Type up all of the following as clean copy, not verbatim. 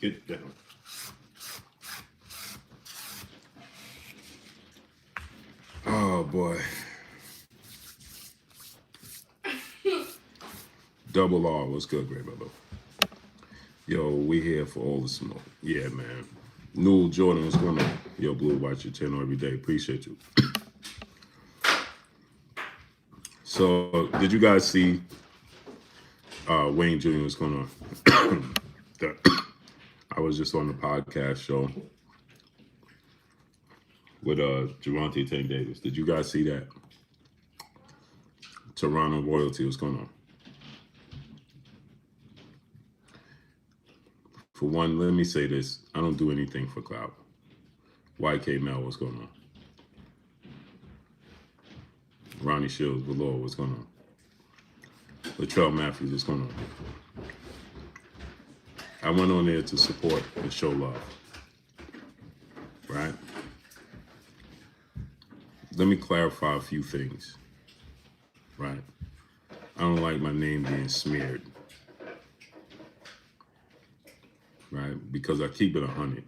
Get down. Oh boy. Double R, what's good, great brother? Yo, we here for all the smoke. Yeah, man. Newell Jordan, what's going on? Yo, Blue, watch your channel every day. Appreciate you. So, did you guys see Wayne Jr. what's going on? I was just on the podcast show with Gervonta Tank Davis. Did you guys see that? Toronto royalty, what's going on? For one, let me say this. I don't do anything for clout. YK Mel, what's going on? Ronnie Shields, Valor, what's going on? Latrell Matthews, what's going on? I went on there to support and show love. Right? Let me clarify a few things. Right? I don't like my name being smeared. Right? Because I keep it 100.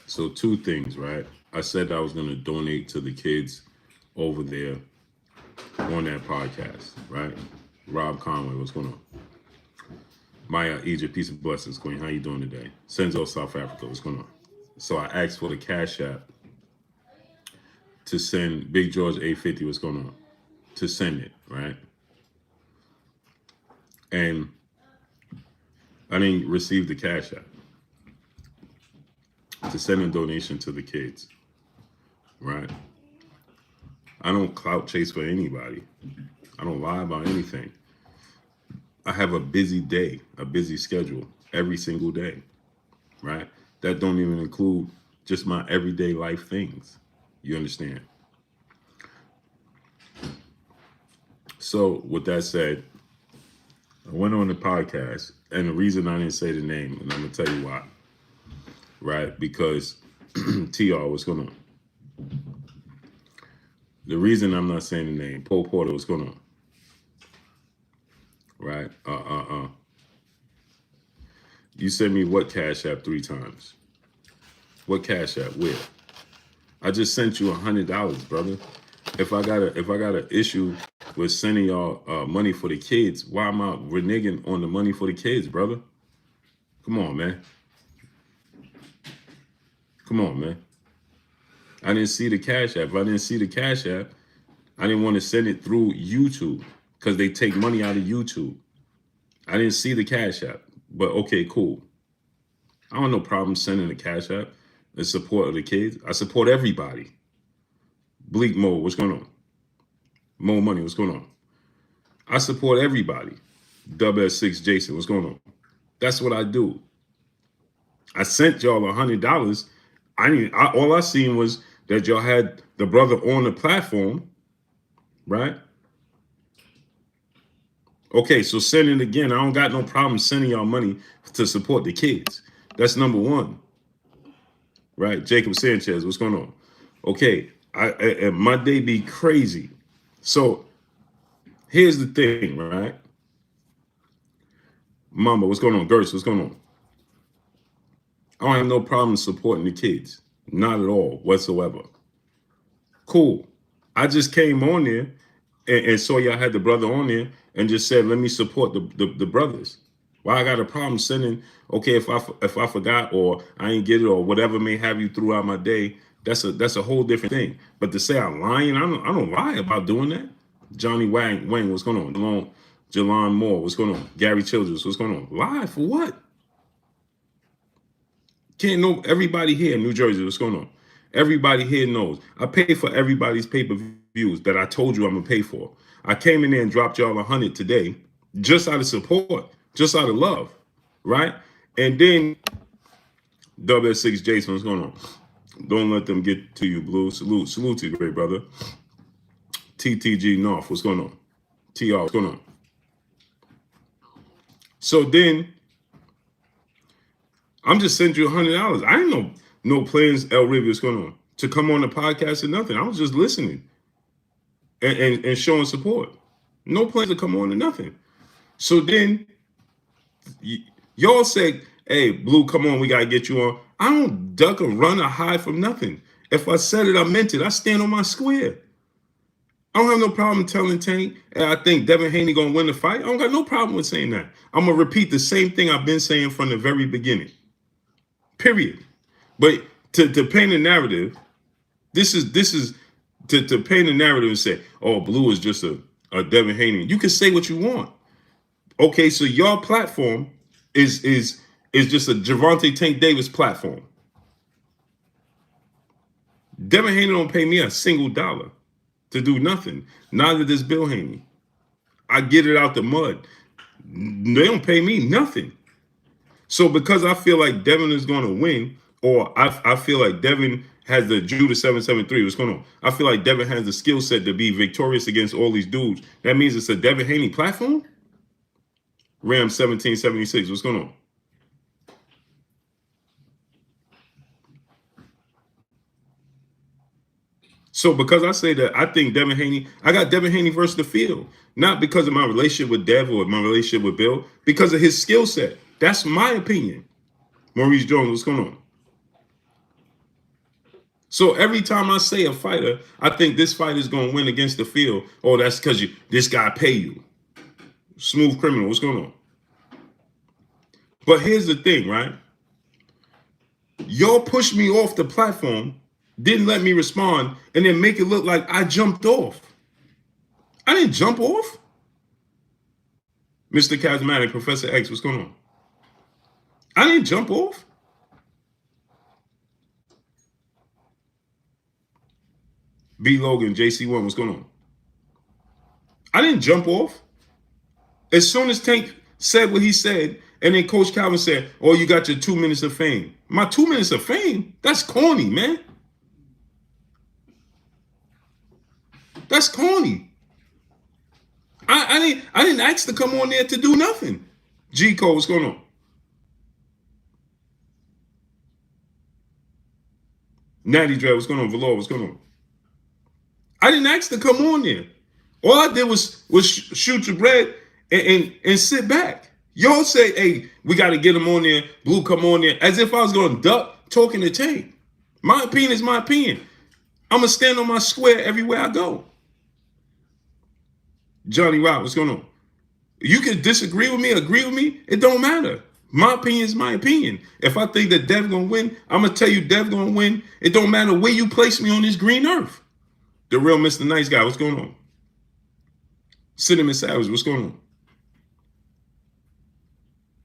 So 2 things, right? I said I was going to donate to the kids over there on that podcast, right? Rob Conway, what's going on? Maya Egypt, peace and blessings, Queen. How you doing today? Senzo, South Africa, what's going on? So I asked for the Cash App to send Big George 850, what's going on? To send it, right? And I didn't receive the Cash App to send a donation to the kids, right? I don't clout chase for anybody. I don't lie about anything. I have a busy day, a busy schedule every single day, right? That don't even include just my everyday life things. You understand? So with that said, I went on the podcast, and the reason I didn't say the name, and I'm going to tell you why, right? Because TR, what's going on? The reason I'm not saying the name, Paul Porter, what's going on? Right? You sent me what Cash App 3 times? What Cash App? Where? I just sent you $100, brother. If I got an issue with sending y'all money for the kids, why am I reneging on the money for the kids, brother? Come on, man. Come on, man. I didn't see the Cash App. If I didn't see the Cash App, I didn't want to send it through YouTube because they take money out of YouTube. I didn't see the Cash App, but okay, cool. I don't have no problem sending the Cash App in support of the kids. I support everybody. Bleak Mo, what's going on? Mo Money, what's going on? I support everybody. WS6 Jason, what's going on? That's what I do. I sent y'all $100. All I seen was that y'all had the brother on the platform, right? Okay, so send it again. I don't got no problem sending y'all money to support the kids. That's number 1, right? Jacob Sanchez, what's going on? Okay, my day be crazy. So here's the thing, right? Mama, what's going on? Gertz, what's going on? I don't have no problem supporting the kids. Not at all, whatsoever. Cool. I just came on there and saw y'all had the brother on there and just said, let me support the brothers. Why I got a problem sending, okay, if I forgot or I ain't get it or whatever may have you throughout my day, that's a whole different thing. But to say I'm lying, I don't lie about doing that. Johnny Wang, what's going on? Jelon Moore, what's going on? Gary Childress, what's going on? Lie for what? Can't know everybody here in New Jersey, what's going on? Everybody here knows. I pay for everybody's pay-per-views that I told you I'm gonna pay for. I came in there and dropped y'all 100 today, just out of support, just out of love, right? And then WS6 Jason, what's going on? Don't let them get to you, Blue. Salute to you, great brother. TTG North, what's going on? TR, what's going on? So then, I'm just sending you $100. I ain't no plans, El Rivia, what's going on? To come on the podcast or nothing. I was just listening and showing support. No plans to come on or nothing. So then y'all say, hey, Blue, come on, we got to get you on. I don't duck or run or hide from nothing. If I said it, I meant it. I stand on my square. I don't have no problem telling Tank, hey, I think Devun Haney going to win the fight. I don't got no problem with saying that. I'm going to repeat the same thing I've been saying from the very beginning. Period. But to paint a narrative, this is to paint a narrative and say, oh, Blue is just a Devun Haney. You can say what you want. Okay, so your platform is just a Gervonta Tank Davis platform. Devun Haney don't pay me a single dollar to do nothing. Neither does Bill Haney. I get it out the mud. They don't pay me nothing. So because I feel like Devun is going to win, or I feel like Devun has the Judah 773. What's going on? I feel like Devun has the skill set to be victorious against all these dudes. That means it's a Devun Haney platform? Ram 1776. What's going on? So because I say that I think Devun Haney, I got Devun Haney versus the field. Not because of my relationship with Dev or my relationship with Bill, because of his skill set. That's my opinion. Maurice Jones, what's going on? So every time I say a fighter, I think this fighter is going to win against the field. Oh, that's because this guy pay you. Smooth Criminal, what's going on? But here's the thing, right? Y'all pushed me off the platform, didn't let me respond, and then make it look like I jumped off. I didn't jump off. Mr. Charismatic, Professor X, what's going on? I didn't jump off. B. Logan, JC1, what's going on? I didn't jump off. As soon as Tank said what he said, and then Coach Calvin said, oh, you got your 2 minutes of fame. My 2 minutes of fame? That's corny, man. That's corny. I didn't ask to come on there to do nothing. G Cole, what's going on? Natty Dread, what's going on? Valor, what's going on? I didn't ask to come on there. All I did was shoot your bread and sit back. Y'all say, hey, we got to get him on there. Blue, come on there. As if I was going to duck talking to Tank. My opinion is my opinion. I'm going to stand on my square everywhere I go. Johnny Rock, what's going on? You can disagree with me, agree with me. It don't matter. My opinion is my opinion. If I think that Dev going to win, I'm going to tell you Dev going to win. It don't matter where you place me on this green earth. The real Mr. Nice Guy, what's going on? Cinnamon Savage, what's going on?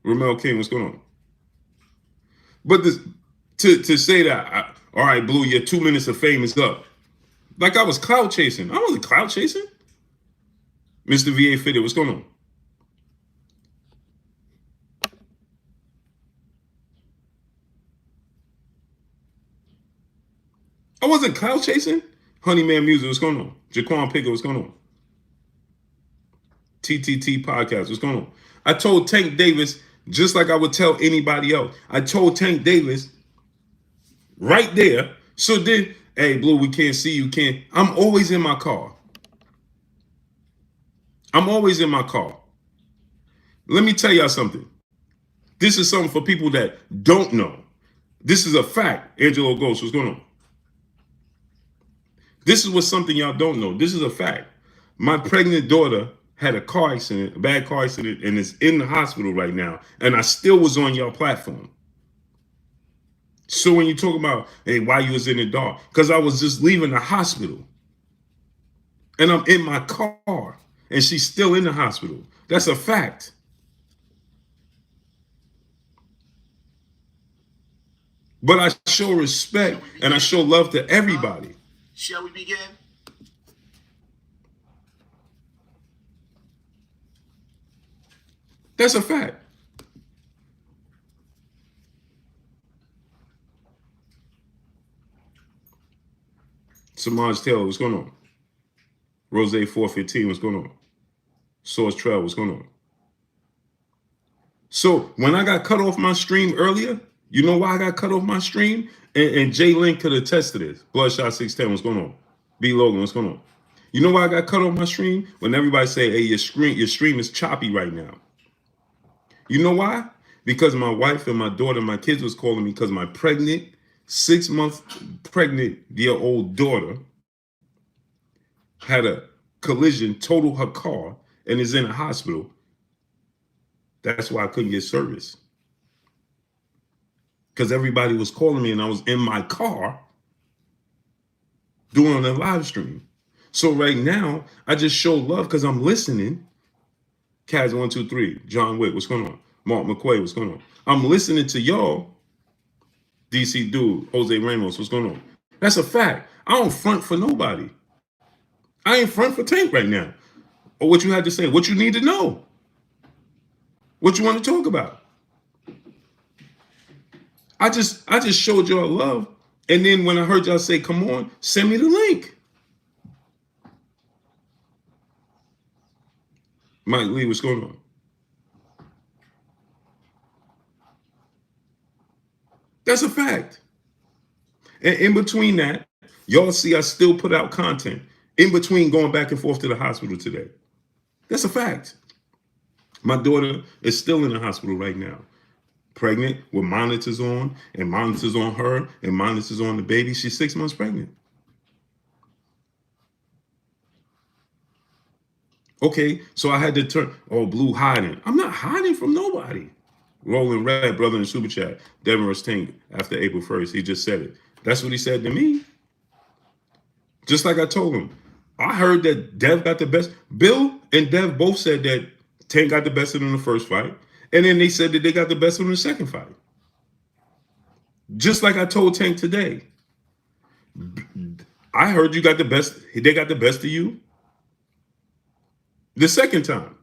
Ramel King, what's going on? But to say that, all right, Blue, your 2 minutes of fame is up. Like I was clout chasing. I wasn't clout chasing. Mr. VA Fitted, what's going on? I wasn't clout chasing. Honeyman Music, what's going on? Jaquan Pickett, what's going on? TTT Podcast, what's going on? I told Tank Davis, just like I would tell anybody else, I told Tank Davis right there. So then, hey, Blue, we can't see you, can't. I'm always in my car. I'm always in my car. Let me tell y'all something. This is something for people that don't know. This is a fact. Angelo Ghost, what's going on? This is what something y'all don't know. This is a fact. My pregnant daughter had a car accident, a bad car accident, and is in the hospital right now. And I still was on your platform. So when you talk about, hey, why you was in the dark? Because I was just leaving the hospital. And I'm in my car. And she's still in the hospital. That's a fact. But I show respect and I show love to everybody. Shall we begin? That's a fact. Samaj Taylor, what's going on? Rose 415, what's going on? Source Trail, what's going on? So when I got cut off my stream earlier, you know why I got cut off my stream? And Jay Link could attest to this. Bloodshot 610, what's going on? B Logan, what's going on? You know why I got cut off my stream? When everybody say, hey, your stream is choppy right now. You know why? Because my wife and my daughter, my kids was calling me because my 6-month pregnant year-old daughter had a collision, totaled her car, and is in a hospital. That's why I couldn't get service. Because everybody was calling me and I was in my car doing a live stream. So right now, I just show love because I'm listening. Kaz123, John Wick, what's going on? Mark McQuay, what's going on? I'm listening to y'all. DC Dude, Jose Ramos, what's going on? That's a fact. I don't front for nobody. I ain't front for Tank right now. Or what you had to say, what you need to know. What you want to talk about. I just showed y'all love. And then when I heard y'all say, come on, send me the link. Mike Lee, what's going on? That's a fact. And in between that, y'all see I still put out content. In between going back and forth to the hospital today. That's a fact. My daughter is still in the hospital right now. Pregnant with monitors on, and monitors on her, and monitors on the baby. She's 6 months pregnant. Okay, so I had to turn, Blue hiding. I'm not hiding from nobody. Rolling Red, brother in Super Chat. Devun Tank after April 1st. He just said it. That's what he said to me. Just like I told him. I heard that Dev got the best. Bill and Dev both said that Tank got the best of them in the first fight. And then they said that they got the best of them in the second fight. Just like I told Tank today. I heard you got the best. They got the best of you the second time.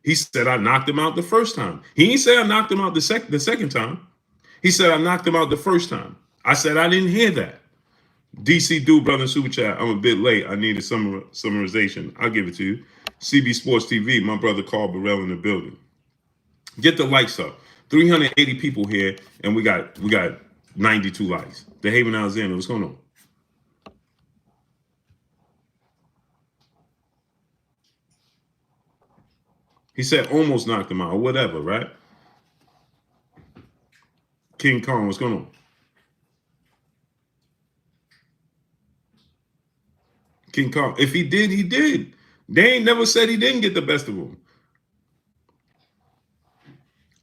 He said I knocked him out the first time. He didn't say I knocked him out the second time. He said I knocked him out the first time. I said I didn't hear that. DC Dude, brother in Super Chat, I'm a bit late. I need a summarization. I'll give it to you. CB Sports TV, my brother Carl Burrell in the building. Get the likes up. 380 people here, and we got 92 likes. The Haven Alexander, what's going on? He said almost knocked him out, or whatever, right? King Kong, what's going on? King Kong, if he did, he did. They ain't never said he didn't get the best of him.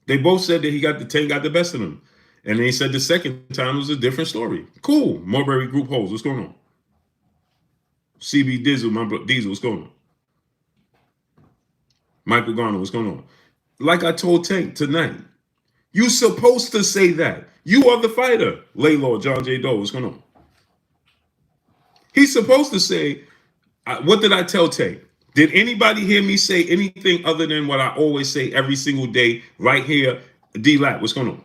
They both said that Tank got the best of him. And they said the second time was a different story. Cool. Mulberry Group Holes, what's going on? CB Dizzle, my brother Diesel, what's going on? Michael Garner, what's going on? Like I told Tank tonight, you supposed to say that. You are the fighter. Laylaw, John J. Doe, what's going on? He's supposed to say, what did I tell Tank? Did anybody hear me say anything other than what I always say every single day right here? D-Lap, what's going on?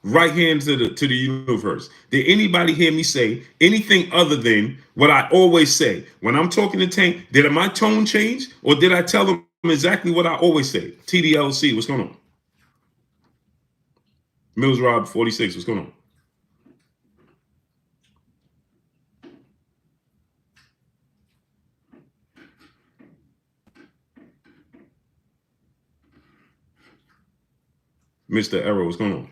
Right hand to the universe. Did anybody hear me say anything other than what I always say? When I'm talking to Tank, did my tone change? Or did I tell him exactly what I always say? TDLC, what's going on? Mills Rob 46, what's going on? Mr. Arrow, what's going on?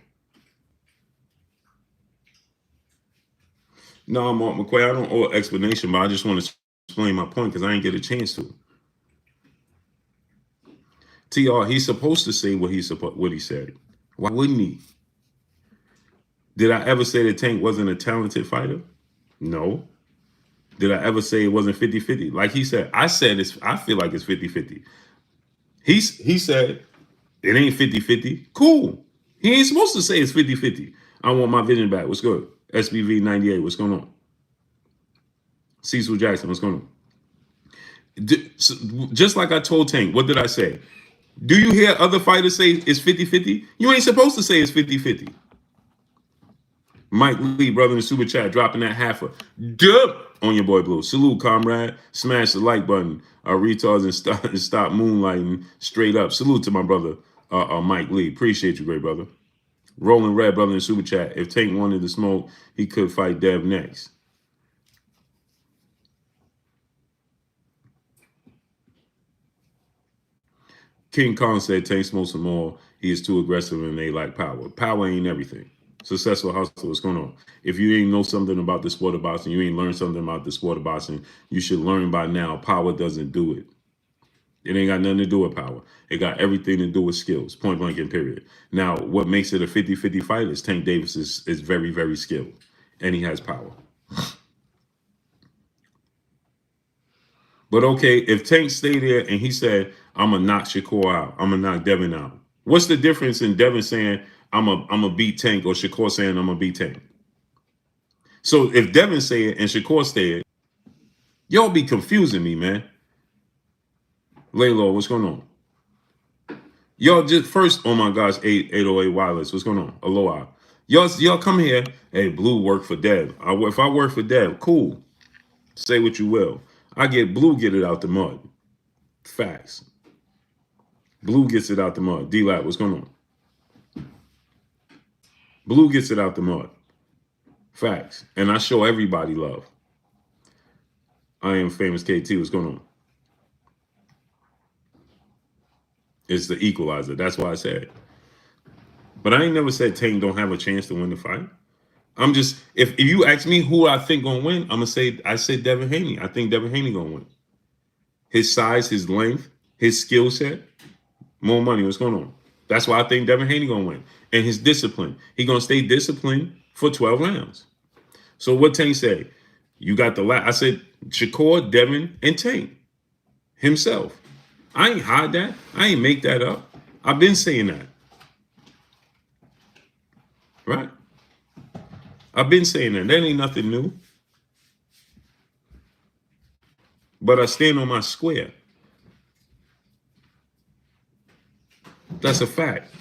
No, Mark McQuay, I don't owe an explanation, but I just want to explain my point because I didn't get a chance to. TR, he's supposed to say what he said. Why wouldn't he? Did I ever say that Tank wasn't a talented fighter? No. Did I ever say it wasn't 50-50? Like he said, I feel like it's 50-50. He said it ain't 50-50. Cool. He ain't supposed to say it's 50-50. I want my vision back. What's good? SBV 98, what's going on? Cecil Jackson, what's going on? Just like I told Tank, what did I say? Do you hear other fighters say it's 50-50? You ain't supposed to say it's 50-50. Mike Lee, brother in the Super Chat, dropping that half a dub on your boy Blue. Salute, comrade. Smash the like button. Retards and stop moonlighting straight up. Salute to my brother, Mike Lee. Appreciate you, great brother. Rolling Red, brother in the Super Chat. If Tank wanted to smoke, he could fight Dev next. King Kong said Tank smokes some more. He is too aggressive and they like power. Power ain't everything. Successful hustle, what's going on? If you ain't know something about the sport of boxing, you ain't learned something about the sport of boxing, you should learn by now. Power doesn't do it. It ain't got nothing to do with power. It got everything to do with skills, point blank and period. Now, what makes it a 50-50 fight is Tank Davis is very, very skilled, and he has power. But okay, if Tank stayed there and he said, I'm going to knock Shakur out, I'm going to knock Devun out. What's the difference in Devun saying, I'm a beat Tank, or Shakur saying, I'm a beat Tank? So if Devun say it and Shakur say it, y'all be confusing me, man. Laylaw, what's going on? Y'all just first, oh my gosh, 808 Wireless, what's going on? Aloha. Y'all come here, hey, Blue work for Dev. If I work for Dev, cool. Say what you will. I get Blue, get it out the mud. Facts. Blue gets it out the mud. D-Lab, what's going on? Blue gets it out the mud. Facts. And I show everybody love. I am famous KT, what's going on? It's the equalizer. That's why I said it. But I ain't never said Tank don't have a chance to win the fight. I'm just, if you ask me who I think gonna win, I'm gonna say, I said Devun Haney. I think Devun Haney gonna win. His size, his length, his skill set, more money. What's going on? That's why I think Devun Haney gonna win. And his discipline. He gonna stay disciplined for 12 rounds. So what Tank say? You got the I said Shakur, Devun, and Tank himself. I ain't hide that. I ain't make that up. I've been saying that. Right? I've been saying that. That ain't nothing new. But I stand on my square. That's a fact.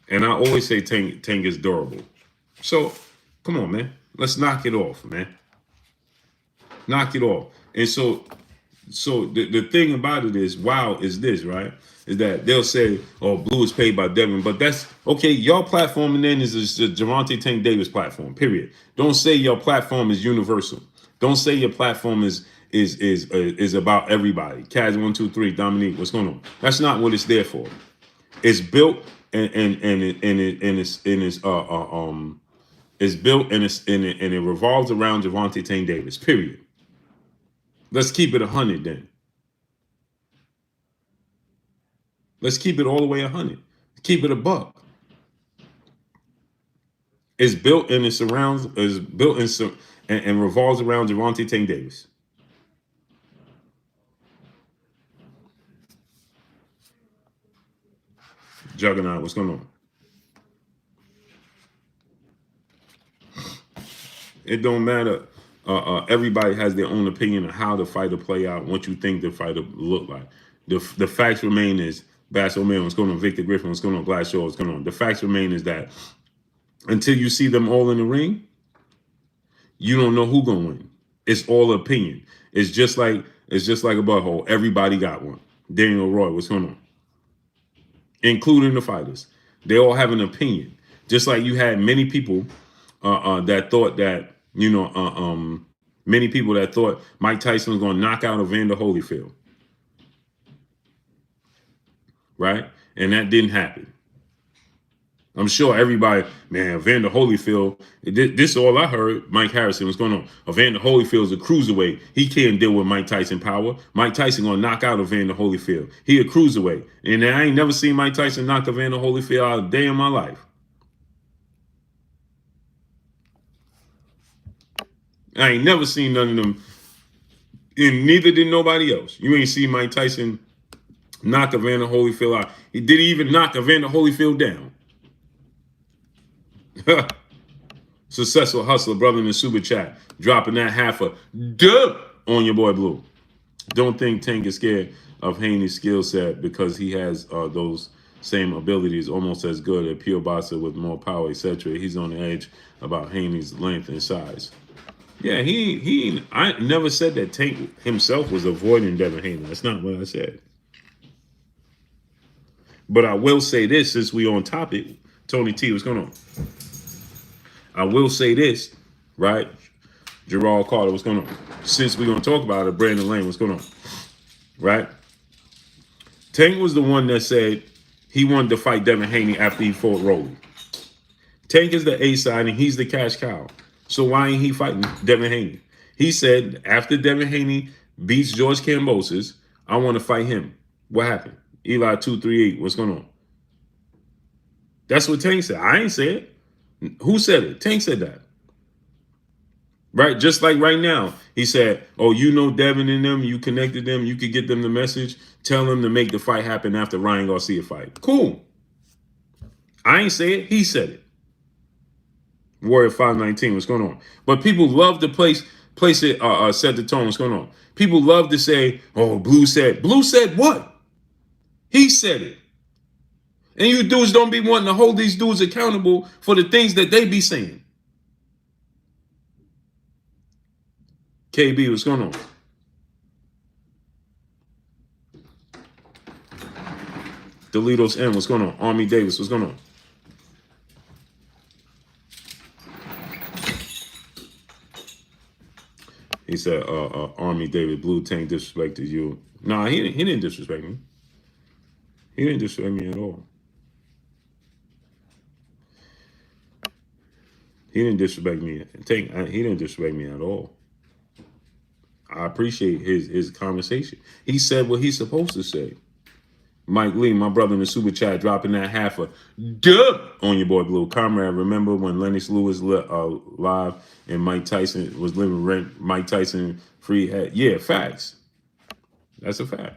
And I always say Tank is durable. So, come on, man. Let's knock it off, man. Knock it off. And so the thing about it is, wow, is this, right? Is that they'll say, oh, Blue is paid by Devun. But that's, okay, your platform and then is the Gervonta Tank Davis platform, period. Don't say your platform is universal. Don't say your platform is about everybody. Kaz 123, Dominique, what's going on? That's not what it's there for. It's built and it's built and it revolves around Gervonta Tank Davis, period. Let's keep it 100 then. Let's keep it all the way 100. Keep it a buck. It's built and it surrounds, is built and revolves around Gervonta Tank Davis. Juggernaut, what's going on? It don't matter. Everybody has their own opinion of how the fight will play out, what you think the fight will look like. The facts remain is Bass O'Malley, what's going on? Victor Griffin, what's going on? Glass Shaw, what's going on? The facts remain is that until you see them all in the ring, you don't know who gonna win. It's all opinion. It's just like a butthole. Everybody got one. Daniel Roy, what's going on? Including the fighters. They all have an opinion. Just like you had many people that thought that, many people that thought Mike Tyson was going to knock out Evander Holyfield. Right? And that didn't happen. I'm sure everybody, man, Evander Holyfield, this is all I heard. Mike Harrison, what's going on? Evander Holyfield's a cruiserweight. He can't deal with Mike Tyson power. Mike Tyson going to knock out Evander Holyfield. He a cruiserweight. And I ain't never seen Mike Tyson knock Evander Holyfield out a day in my life. I ain't never seen none of them, and neither did nobody else. You ain't see Mike Tyson knock Evander Holyfield out. He didn't even knock Evander Holyfield down. Successful hustler, brother in the super chat, dropping that half a dub on your boy Blue. Don't think Tank is scared of Haney's skill set because he has those same abilities, almost as good at pure boxer with more power, etc. He's on the edge about Haney's length and size. Yeah, I never said that Tank himself was avoiding Devun Haney. That's not what I said. But I will say this, since we on topic, Tony T, what's going on? I will say this, right? Gerard Carter, what's going on? Since we're going to talk about it, Brandon Lane, what's going on? Right? Tank was the one that said he wanted to fight Devun Haney after he fought Rolly. Tank is the A side and he's the cash cow. So why ain't he fighting Devun Haney? He said after Devun Haney beats George Kambosos, I want to fight him. What happened? Eli 238, what's going on? That's what Tank said. I ain't say it. Who said it? Tank said that. Right? Just like right now, he said, oh, you know Devun and them, you connected them, you could get them the message, tell them to make the fight happen after Ryan Garcia fight. Cool. I ain't say it. He said it. Warrior 519, what's going on? But people love to place it, set the tone, what's going on? People love to say, oh, Blue said. Blue said what? He said it. And you dudes don't be wanting to hold these dudes accountable for the things that they be saying. KB, what's going on? Delitos M, what's going on? Army Davis, what's going on? He said, Army David, Blue Tank disrespected you. Nah, he didn't disrespect me. He didn't disrespect me at all. He didn't disrespect me. Tank, he didn't disrespect me at all. I appreciate his conversation. He said what he's supposed to say. Mike Lee, my brother in the super chat, dropping that half a dub on your boy Blue. Comrade, remember when Lennox Lewis live and Mike Tyson was living rent? Mike Tyson free had, yeah, facts. That's a fact.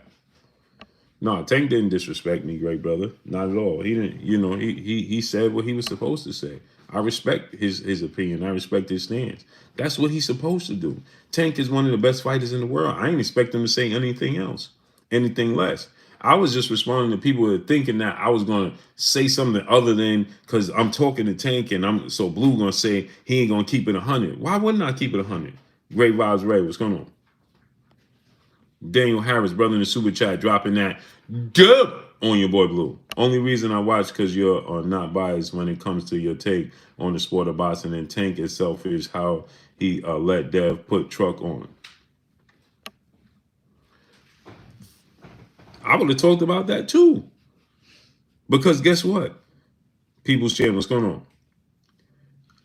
No, Tank didn't disrespect me, great brother. Not at all. He didn't, he said what he was supposed to say. I respect his opinion. I respect his stance. That's what he's supposed to do. Tank is one of the best fighters in the world. I ain't expect him to say anything else, anything less. I was just responding to people that thinking that I was going to say something other than because I'm talking to Tank and I'm so Blue going to say he ain't going to keep it 100. Why wouldn't I keep it 100? Great vibes, Ray. What's going on? Daniel Harris, brother in the super chat, dropping that dub on your boy Blue. Only reason I watch because you're not biased when it comes to your take on the sport of boxing, and Tank itself is how he let Dev put truck on. I would have talked about that too. Because guess what? People's Champ, what's going on?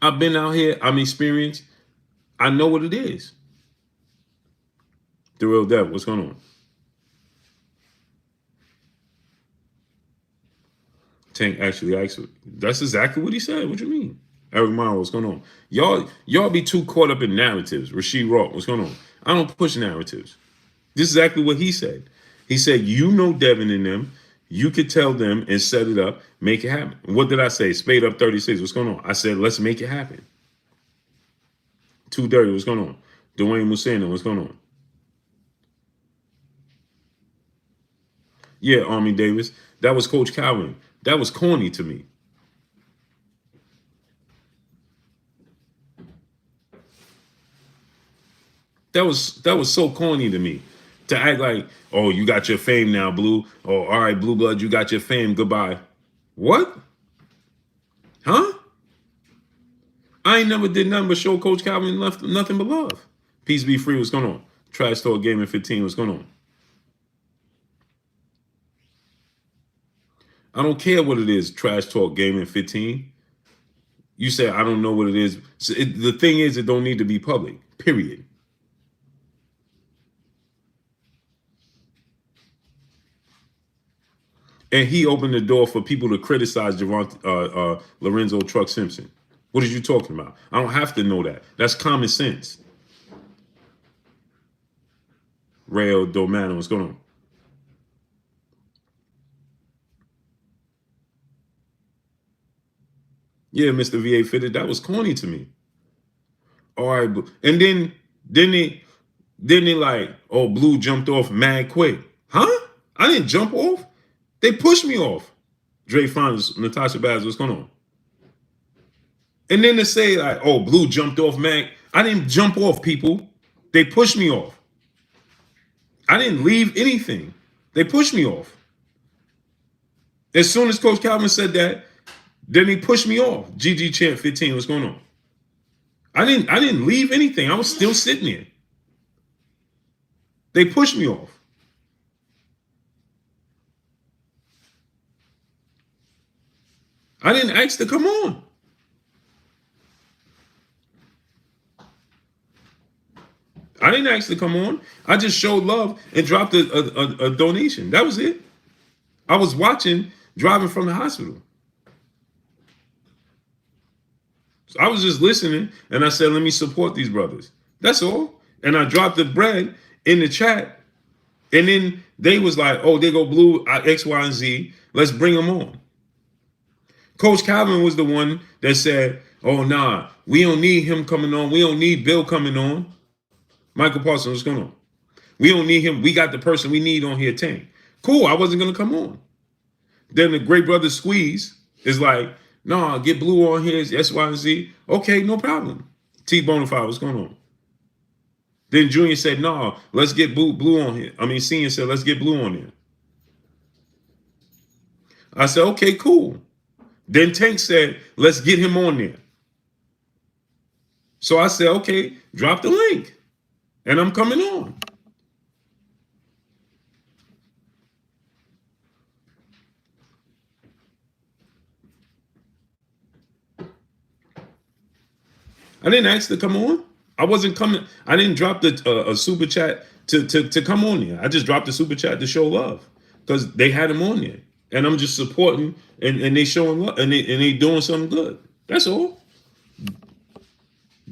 I've been out here, I'm experienced. I know what it is. The real Dev, what's going on? Tank actually asked, that's exactly what he said. What you mean? Eric Mile, what's going on? Y'all be too caught up in narratives. Rasheed Rock, what's going on? I don't push narratives. This is exactly what he said. He said, you know Devun and them. You could tell them and set it up, make it happen. What did I say? Spade up 36. What's going on? I said, let's make it happen. Too Dirty. What's going on? Dwayne Musena. What's going on? Yeah, Army Davis. That was Coach Calvin. That was corny to me. That was so corny to me. To act like, oh, you got your fame now, Blue. Oh, all right, Blue Blood, you got your fame. Goodbye. What? Huh? I ain't never did nothing but show Coach Calvin nothing but love. Peace be free. What's going on? Trash Talk Gaming 15. What's going on? I don't care what it is, Trash Talk Gaming 15. You say, I don't know what it is. So the thing is, it don't need to be public, period. And he opened the door for people to criticize Gervonta, Lorenzo Truck Simpson. What are you talking about? I don't have to know that. That's common sense. Rayo Domano, what's going on? Yeah, Mr. VA Fitted, that was corny to me. All right, and then they like, oh, Blue jumped off mad quick. Huh? I didn't jump off. They pushed me off. Dre Fonz, Natasha Baz, what's going on? And then to say like, oh, Blue jumped off mad. I didn't jump off, people. They pushed me off. I didn't leave anything. They pushed me off. As soon as Coach Calvin said that, then he pushed me off. GG Champ 15, what's going on? I didn't leave anything. I was still sitting there. They pushed me off. I didn't ask to come on. I didn't ask to come on. I just showed love and dropped a donation. That was it. I was watching driving from the hospital. So I was just listening, and I said, let me support these brothers. That's all. And I dropped the bread in the chat. And then they was like, oh, they go Blue, X, Y, and Z. Let's bring them on. Coach Calvin was the one that said, oh, nah, we don't need him coming on. We don't need Bill coming on. Michael Parsons, what's going on? We don't need him. We got the person we need on here, Tank. Cool, I wasn't going to come on. Then the great brother Squeeze is like, nah, get Blue on here, X, Y, and Z. Okay, no problem. T Bonafide, what's going on? Then Junior said, nah, let's get Blue on here. I mean, Senior said, let's get Blue on here. I said, okay, cool. Then Tank said, let's get him on there. So I said, okay, drop the link. And I'm coming on. I didn't ask to come on. I wasn't coming. I didn't drop a super chat to come on there. I just dropped the super chat to show love because they had him on there. And I'm just supporting and they showing love and they doing something good. That's all.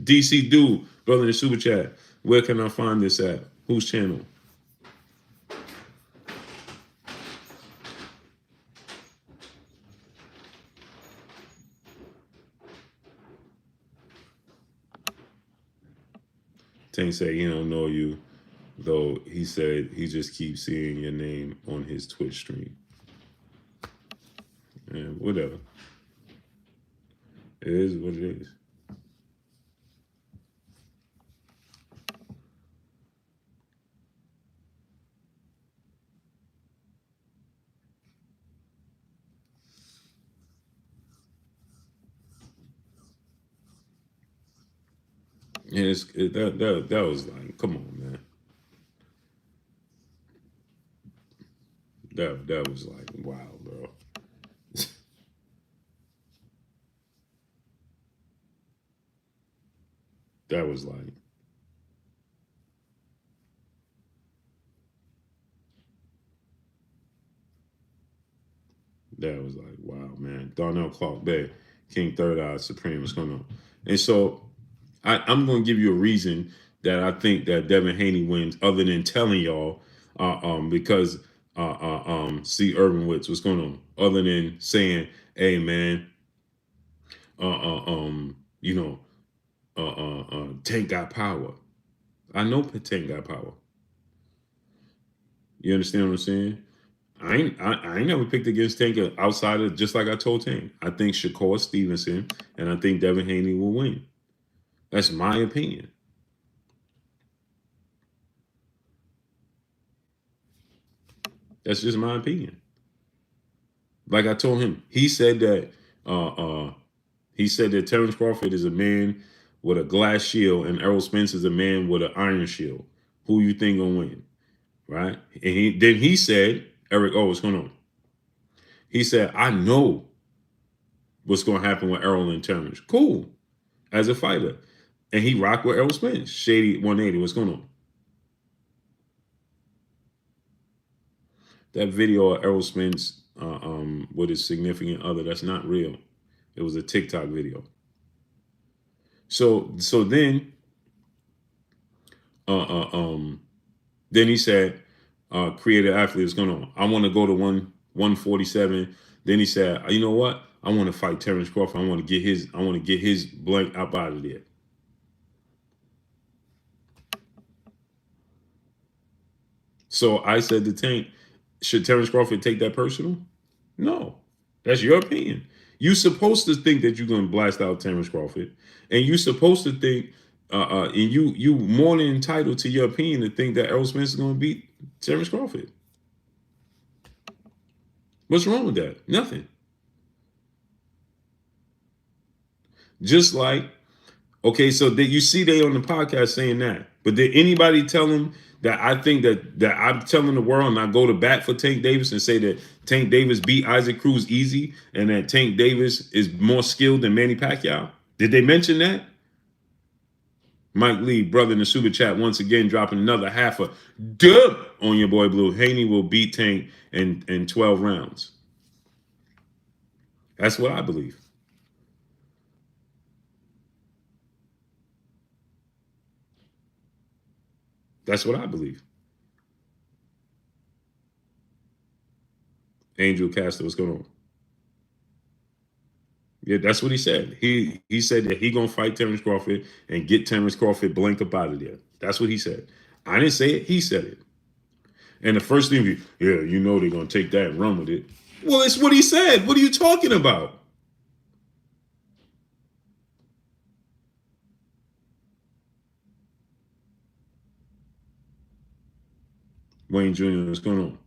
DC Dude, brother in the super chat. Where can I find this at? Whose channel? Tank said he don't know you, though he said he just keeps seeing your name on his Twitch stream. And whatever. It is what it is. And that was like, come on, man. That was like, wow, bro. That was like, wow, man. Darnell Clark Bay, King Third Eye Supreme, what's going on? And so I'm going to give you a reason that I think that Devun Haney wins, other than telling y'all, because see Urban Witz, what's going on? Other than saying, hey, man, you know, Tank got power. I know Tank got power. You understand what I'm saying? I ain't never picked against Tank outside of, just like I told Tank. I think Shakur Stevenson and I think Devun Haney will win. That's my opinion. That's just my opinion. Like I told him, he said that Terence Crawford is a man with a glass shield and Errol Spence is a man with an iron shield. Who you think gonna win? Right? And then he said, Eric, what's going on? He said, I know what's gonna happen with Errol and Terence. Cool. As a fighter. And he rocked with Errol Spence. Shady 180. What's going on? That video of Errol Spence with his significant other, that's not real. It was a TikTok video. So then then he said, creative athlete, what's going on? I want to go to 147. Then he said, you know what? I want to fight Terence Crawford. I want to get his blank up out of there. So I said to Tank, should Terence Crawford take that personal? No. That's your opinion. You're supposed to think that you're going to blast out Terence Crawford. And you're supposed to think, and you more than entitled to your opinion to think that Errol Spence is going to beat Terence Crawford. What's wrong with that? Nothing. Just like Okay, so that you see they on the podcast saying that. But did anybody tell them that I think that I'm telling the world and I go to bat for Tank Davis and say that Tank Davis beat Isaac Cruz easy and that Tank Davis is more skilled than Manny Pacquiao? Did they mention that? Mike Lee, brother in the super chat, once again dropping another half a dub on your boy Blue. Haney will beat Tank in 12 rounds. That's what I believe. That's what I believe. Angel Castor, what's going on? Yeah, that's what he said. He said that he gonna fight Terence Crawford and get Terence Crawford blank up out of there. That's what he said. I didn't say it. He said it. And the first thing, yeah, you know they're gonna take that and run with it. Well, it's what he said. What are you talking about? Wayne Jr., what's going on?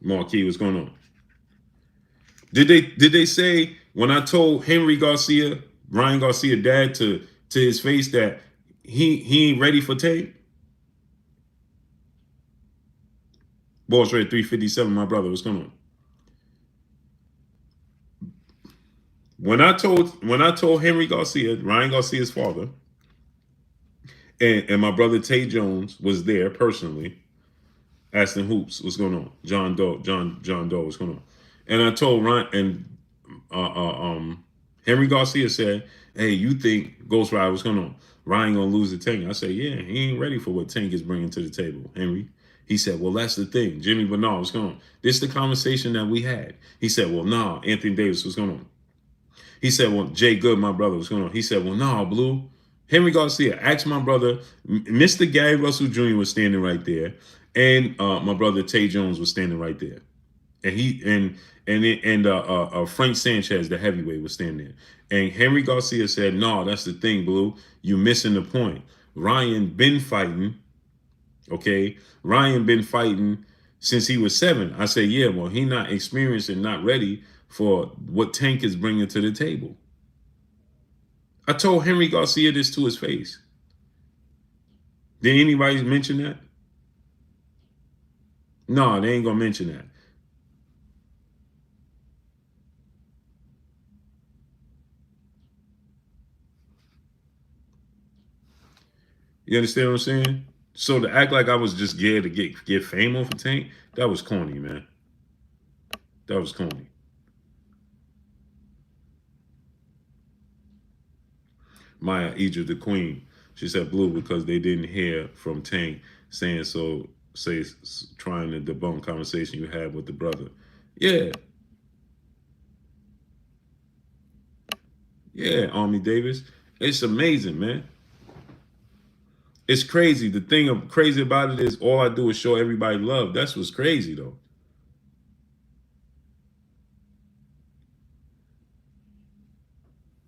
Marquis, what's going on? Did they say when I told Henry Garcia, Ryan Garcia dad to his face that he ain't ready for tape? Boss rate 357, my brother, what's going on? When I told Henry Garcia, Ryan Garcia's father, and my brother Tay Jones was there personally, Aston Hoops, what's going on? John Doe, what's going on? And I told Ryan and Henry Garcia said, "Hey, you think Ghost Rider, what's going on? Ryan gonna lose to Tank?" I said, "Yeah, he ain't ready for what Tank is bringing to the table, Henry." He said, "Well, that's the thing, Jimmy Bernard, what's going on? This is the conversation that we had." He said, "Well, nah, Anthony Davis, what's going on?" He said, "Well, Jay Good, my brother, what's going on?" He said, "Well, nah, Blue." Henry Garcia asked my brother, Mr. Gary Russell Jr. was standing right there, and my brother Tay Jones was standing right there, and Frank Sanchez, the heavyweight, was standing there. And Henry Garcia said, "No, that's the thing, Blue. You missing the point. Ryan been fighting, okay? Ryan been fighting since he was 7." I say, "Yeah, well, he not experienced and not ready for what Tank is bringing to the table." I told Henry Garcia this to his face. Did anybody mention that? No, they ain't gonna mention that. You understand what I'm saying? So to act like I was just scared to get fame off of Tank, that was corny, man. That was corny. Maya Egypt, the queen, she said Blue because they didn't hear from Tank saying so. Say trying to debunk conversation you had with the brother. Yeah, yeah, Army Davis. It's amazing, man. It's crazy. The thing of crazy about it is all I do is show everybody love. That's what's crazy though.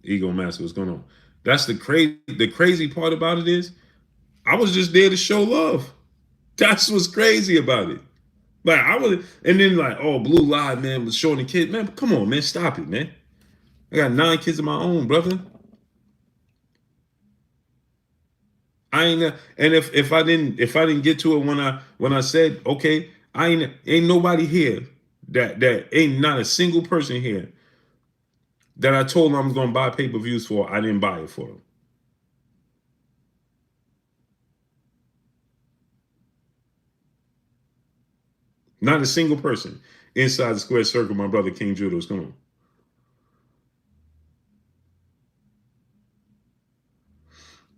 Ego Master, what's going on? That's the crazy part about it is I was just there to show love. That's what's crazy about it. Like I was, and then like, oh, Blue Live, man, was showing the kid, man. Come on, man, stop it, man. I got 9 kids of my own, brother. I ain't, and if I didn't get to it when I said okay, I ain't nobody here that ain't not a single person here that I told them I was gonna buy pay-per-views for. I didn't buy it for them. Not a single person inside the square circle. My brother King Judo's come on.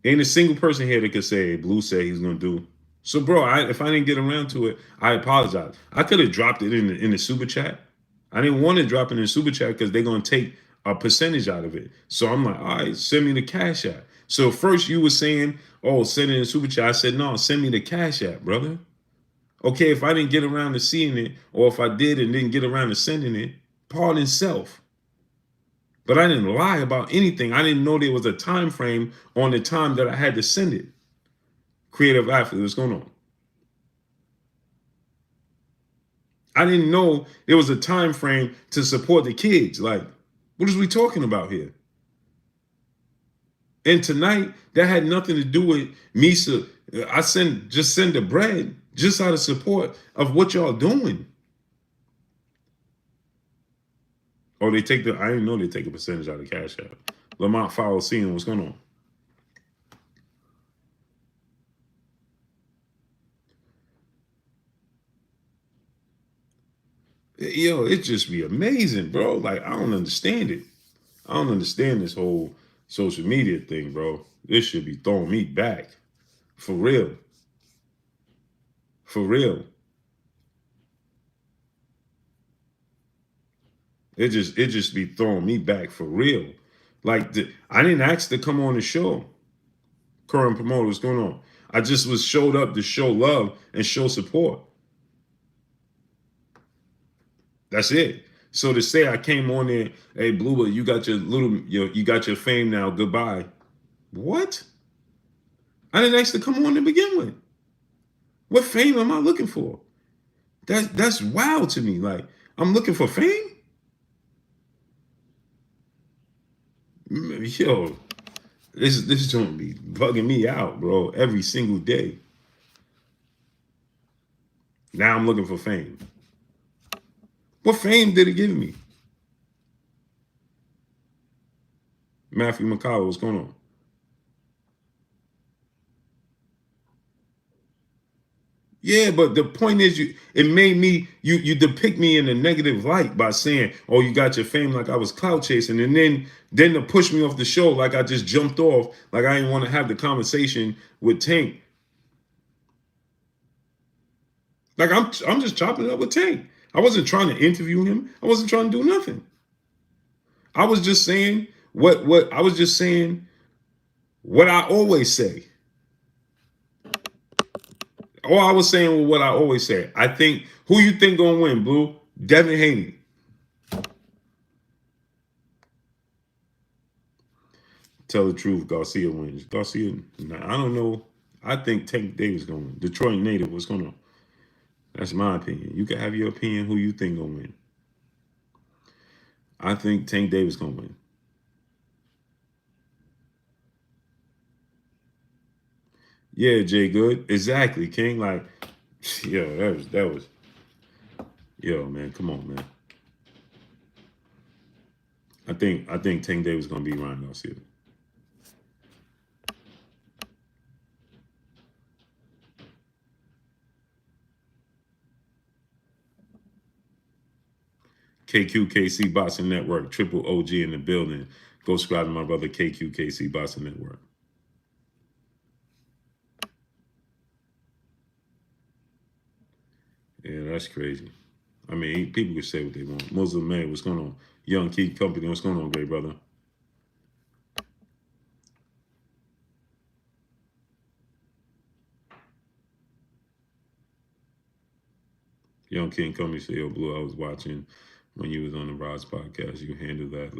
Ain't a single person here that could say Blue said he's gonna do. So, bro, if I didn't get around to it, I apologize. I could have dropped it in the super chat. I didn't want to drop it in the super chat because they're gonna take a percentage out of it. So I'm like, all right, send me the cash app. So first you were saying, oh, send it in the super chat. I said, no, send me the cash app, brother. Okay, if I didn't get around to seeing it, or if I did and didn't get around to sending it, pardon self. But I didn't lie about anything. I didn't know there was a time frame on the time that I had to send it. Creative athlete, what's going on? I didn't know there was a time frame to support the kids. Like, what is we talking about here? And tonight, that had nothing to do with me. So I send the bread just out of support of what y'all doing. Oh, they take I didn't know they take a percentage out of Cash App. Lamont Fowler seeing what's going on. Yo, it just be amazing, bro. Like, I don't understand it. I don't understand this whole social media thing, bro. This should be throwing me back. For real. For real. It just be throwing me back for real. Like, I didn't ask to come on the show. Current promoter, what's going on? I just was showed up to show love and show support. That's it. So to say I came on there, hey Blue, you got you got your fame now. Goodbye. What? I didn't ask to come on to begin with. What fame am I looking for? That's wild to me. Like, I'm looking for fame? Yo, this don't be bugging me out, bro, every single day. Now I'm looking for fame. What fame did it give me? Matthew McCullough, what's going on? Yeah, but the point is, it made me you depict me in a negative light by saying, "Oh, you got your fame," like I was clout chasing, and then to push me off the show, like I just jumped off, like I didn't want to have the conversation with Tank. Like I'm just chopping it up with Tank. I wasn't trying to interview him. I wasn't trying to do nothing. I was just saying what I was just saying what I always say. All I was saying was what I always say. I think who you think gonna win, Blue? Devun Haney. Tell the truth, Garcia wins. Garcia, nah, I don't know. I think Tank Davis gonna win. Detroit native, what's going on? That's my opinion. You can have your opinion who you think gonna win. I think Tank Davis gonna win. Yeah, Jay Good. Exactly, King. Like, yo, that was yo, man, come on, man. I think Tank Davis gonna be Ryan Garcia. KQKC Boxing Network, Triple OG in the building. Go subscribe to my brother KQKC Boxing Network. Yeah, that's crazy. I mean, people can say what they want. Muslim man, what's going on? Young Key Company, what's going on, great brother? Young King Company say, yo, Blue, I was watching when you was on the Rods podcast. You handled that,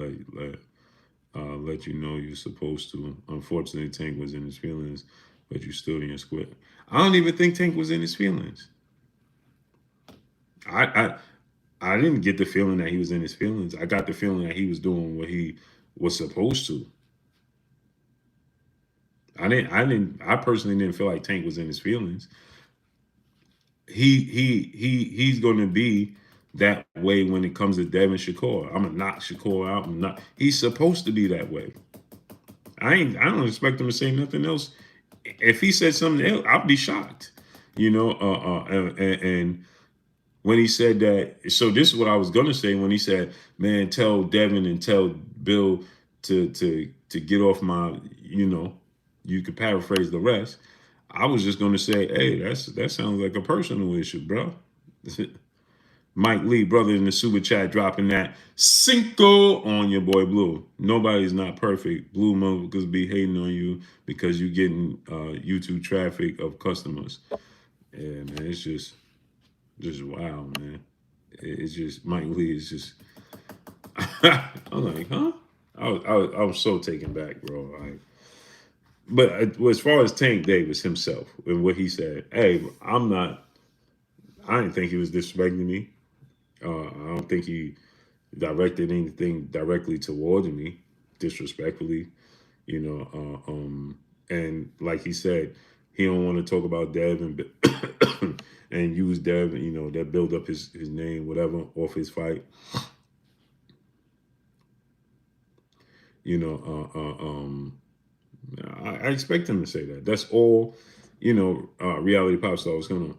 let you know you're supposed to. Unfortunately, Tank was in his feelings, but you stood in your square. I don't even think Tank was in his feelings. I I didn't get the feeling that he was in his feelings. I got the feeling that he was doing what he was supposed to. I personally didn't feel like Tank was in his feelings. He's going to be that way when it comes to Devin Shakur. I'm gonna knock Shakur out. He's supposed to be that way. I don't expect him to say nothing else. If he said something else, I'll be shocked. You know, and when he said that, so this is what I was gonna say when he said, "Man, tell Devin and tell Bill to get off my," you could paraphrase the rest. I was just gonna say, "Hey, that sounds like a personal issue, bro." Mike Lee, brother in the super chat, dropping that cinco on your boy Blue. Nobody's not perfect. Blue motherfuckers be hating on you because you getting YouTube traffic of customers. Yeah, man, it's just wild, man. It's just Mike Lee is just. I'm like, huh? I was so taken back, bro. But as far as Tank Davis himself and what he said, hey, I didn't think he was disrespecting me. I don't think he directed anything directly towards me, disrespectfully. You know, and like he said, he don't want to talk about Dev and use Dev. You know, that build up his name, whatever, off his fight. You know, I expect him to say that. That's all. You know, reality pop star was gonna.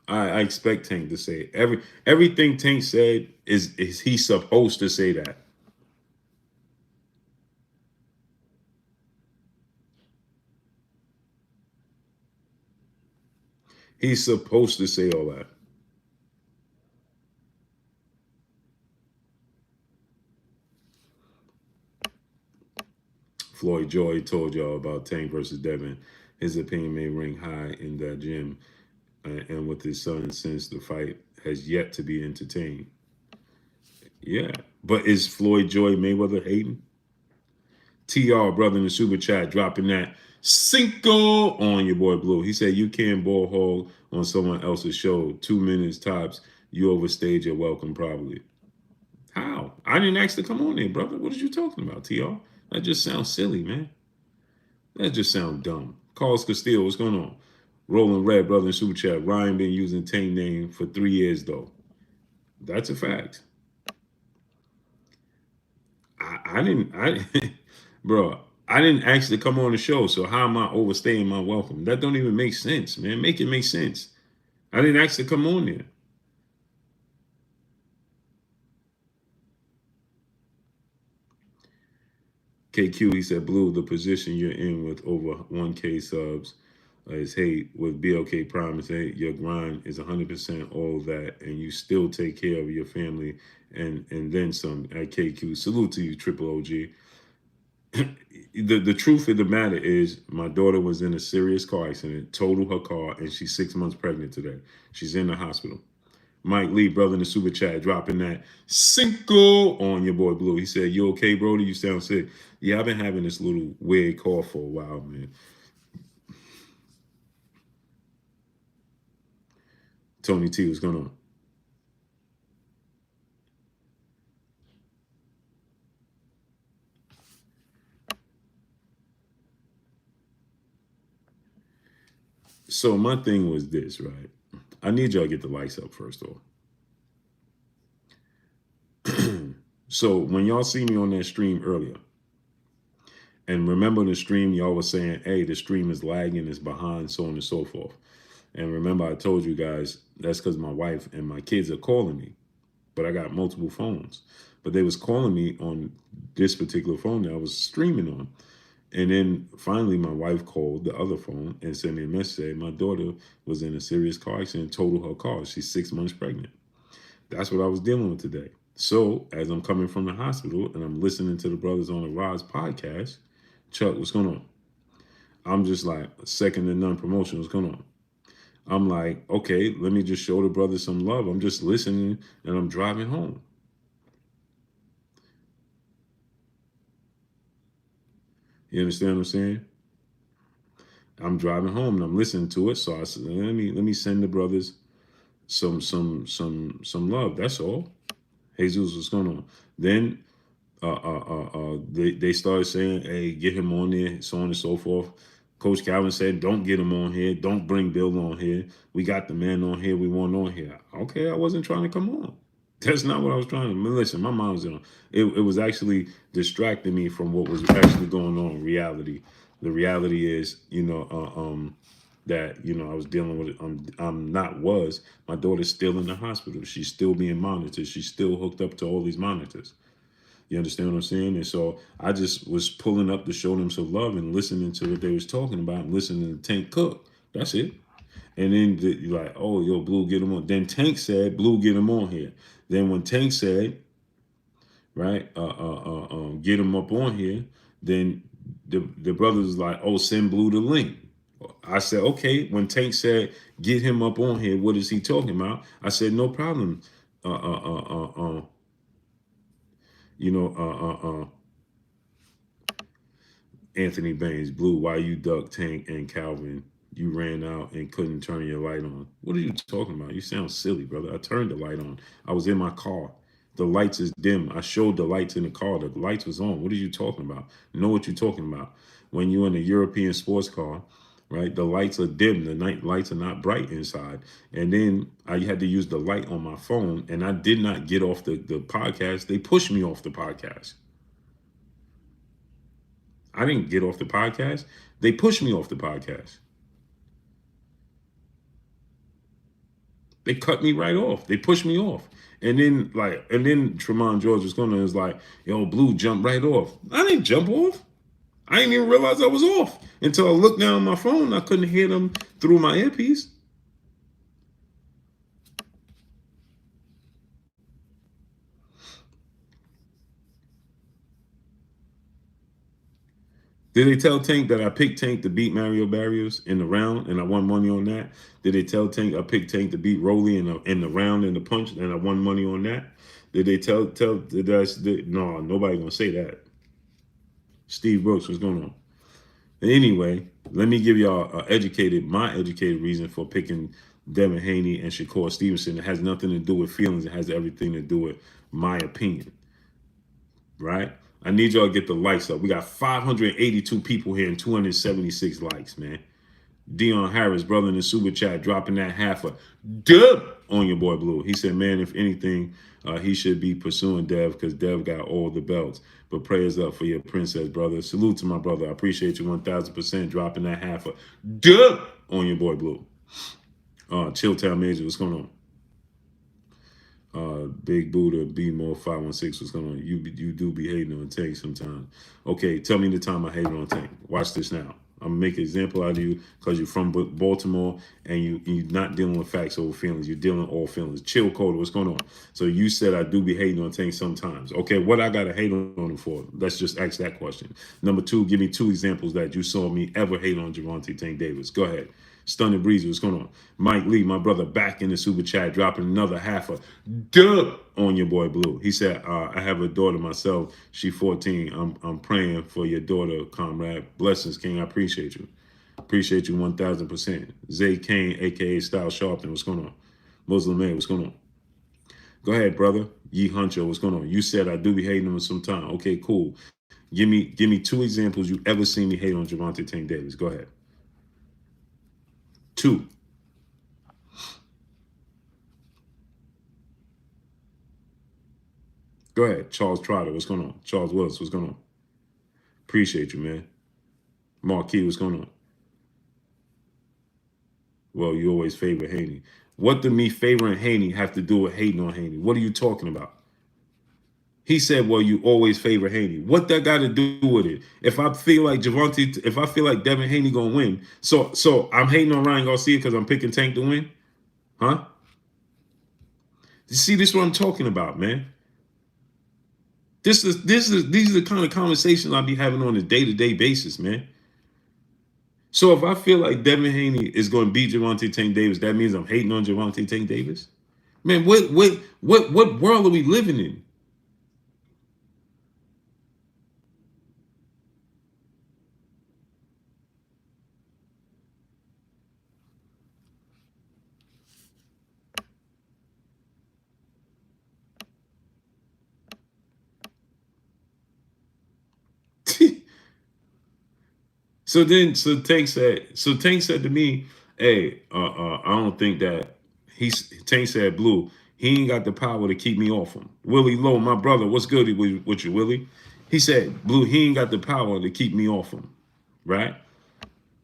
I expect Tank to say it. Everything Tank said is he supposed to say that. He's supposed to say all that. Floyd Joy told y'all about Tank versus Devin. His opinion may ring high in that gym and with his son since the fight has yet to be entertained. Yeah. But is Floyd Joy Mayweather hating? TR, brother in the super chat, dropping that Cinco on your boy Blue. He said, you can't ball hog on someone else's show. 2 minutes tops. You overstayed your welcome, probably. How? I didn't ask to come on there, brother. What are you talking about, TR? That just sounds silly, man. That just sounds dumb. Carlos Castillo, what's going on? Rolling Red, brother in super chat. Ryan been using Tank name for 3 years, though. That's a fact. Bro, I didn't actually come on the show, so how am I overstaying my welcome? That don't even make sense, man. Make it make sense. I didn't actually come on there. KQ, he said, Blue, the position you're in with over 1K subs is hate. With BLK Promise, hey, your grind is 100% all that, and you still take care of your family and then some at KQ. Salute to you, Triple OG. The truth of the matter is my daughter was in a serious car accident, totaled her car, and she's 6 months pregnant today. She's in the hospital. Mike Lee, brother in the super chat, dropping that Cinco on your boy Blue. He said, you okay, Brody? You sound sick. Yeah, I've been having this little weird cough for a while, man. Tony T, what's going on? So my thing was this, right? I need y'all to get the likes up first off. So when y'all see me on that stream earlier, and remember the stream, y'all was saying, hey, the stream is lagging, it's behind, so on and so forth. And remember, I told you guys that's because my wife and my kids are calling me, but I got multiple phones. But they was calling me on this particular phone that I was streaming on. And then finally, my wife called the other phone and sent me a message saying my daughter was in a serious car accident, totaled her car. She's 6 months pregnant. That's what I was dealing with today. So as I'm coming from the hospital and I'm listening to the brothers on the Rise podcast, Chuck, what's going on? I'm just like second to none promotion. What's going on? I'm like, okay, let me just show the brothers some love. I'm just listening and I'm driving home. You understand what I'm saying? I'm driving home and I'm listening to it. So I said, let me send the brothers some love. That's all. Jesus, what's going on? Then they started saying, hey, get him on there, so on and so forth. Coach Calvin said, don't get him on here. Don't bring Bill on here. We got the man on here we want on here. Okay, I wasn't trying to come on. That's not what I was trying to. Listen, my mind was on. It was actually distracting me from what was actually going on in reality. The reality is, that I was dealing with it. I'm not was. My daughter's still in the hospital. She's still being monitored. She's still hooked up to all these monitors. You understand what I'm saying? And so I just was pulling up to show them some love and listening to what they was talking about and listening to Tank Cook. That's it. And then you're like, oh, yo, Blue, get him on. Then Tank said, Blue, get him on here. Then when Tank said, right, get him up on here, then the brothers was like, oh, send Blue the link. I said, okay. When Tank said, get him up on here, what is he talking about? I said, no problem. Uh, uh, uh, uh, uh, you know, Anthony Baines, Blue, why you duck Tank and Calvin? you ran out and couldn't turn your light on. What are you talking about? You sound silly, brother. I turned the light on. I was in my car. The lights is dim. I showed the lights in the car. The lights was on. What are you talking about? Know what you're talking about. When you're in a European sports car, right? The lights are dim. The night lights are not bright inside. And then I had to use the light on my phone, and I did not get off the podcast. They pushed me off the podcast. I didn't get off the podcast. They pushed me off the podcast. They cut me right off. They pushed me off. And then Tremont George was going to was like, yo, Blue jumped right off. I didn't jump off. I didn't even realize I was off until I looked down at my phone. I couldn't hear them through my earpiece. Did they tell Tank that I picked Tank to beat Mario Barrios in the round and I won money on that? Did they tell Tank I picked Tank to beat Rolly in the round in the punch and I won money on that? Did they no, nobody gonna say that. Steve Brooks, what's going on? Anyway, let me give y'all my educated reason for picking Devun Haney and Shakur Stevenson. It has nothing to do with feelings. It has everything to do with my opinion. Right? I need y'all to get the likes up. We got 582 people here and 276 likes, man. Dion Harris, brother in the super chat, dropping that half a dub on your boy Blue. He said, man, if anything, he should be pursuing Dev because Dev got all the belts. But prayers up for your princess, brother. Salute to my brother. I appreciate you 1,000% dropping that half a dub on your boy Blue. Chilltown Major, what's going on? Big Buddha, B More 516, what's going on? You do be hating on Tank sometimes. Okay, tell me the time I hated on Tank. Watch this now. I'm gonna make an example out of you because you're from Baltimore and you're not dealing with facts over feelings. You're dealing with all feelings. Chill, Coda, what's going on? So you said I do be hating on Tank sometimes. Okay, what I gotta hate on him for? Let's just ask that question. Number two, give me 2 examples that you saw me ever hate on Gervonta Tank Davis. Go ahead. Stunning Breezy, what's going on? Mike Lee, my brother, back in the super chat, dropping another half a dub on your boy Blue. He said, I have a daughter myself. She 14. I'm praying for your daughter, comrade. Blessings, King. I appreciate you. Appreciate you 1,000%. Zay Kane, a.k.a. Style Sharpton, what's going on? Muslim Man, what's going on? Go ahead, brother. Yee Huncho, what's going on? You said I do be hating him sometime. Okay, cool. Give me 2 examples you ever seen me hate on Gervonta Tank Davis. Go ahead. 2. Go ahead. Charles Trotter, what's going on? Charles Willis, what's going on? Appreciate you, man. Marquis, what's going on? Well, you always favor Haney. What do me favoring Haney have to do with hating on Haney? What are you talking about? He said, well, you always favor Haney. What that got to do with it? If I feel like Devun Haney gonna win, so I'm hating on Ryan Garcia because I'm picking Tank to win? Huh? You see, this is what I'm talking about, man. These are the kind of conversations I'll be having on a day-to-day basis, man. So if I feel like Devun Haney is going to beat Gervonta Tank Davis, that means I'm hating on Gervonta Tank Davis? Man, what world are we living in? So Tank said to me, hey, I don't think that Tank said, Blue, he ain't got the power to keep me off him. Willie Lowe, my brother, what's good with you, Willie? He said, Blue, he ain't got the power to keep me off him. Right?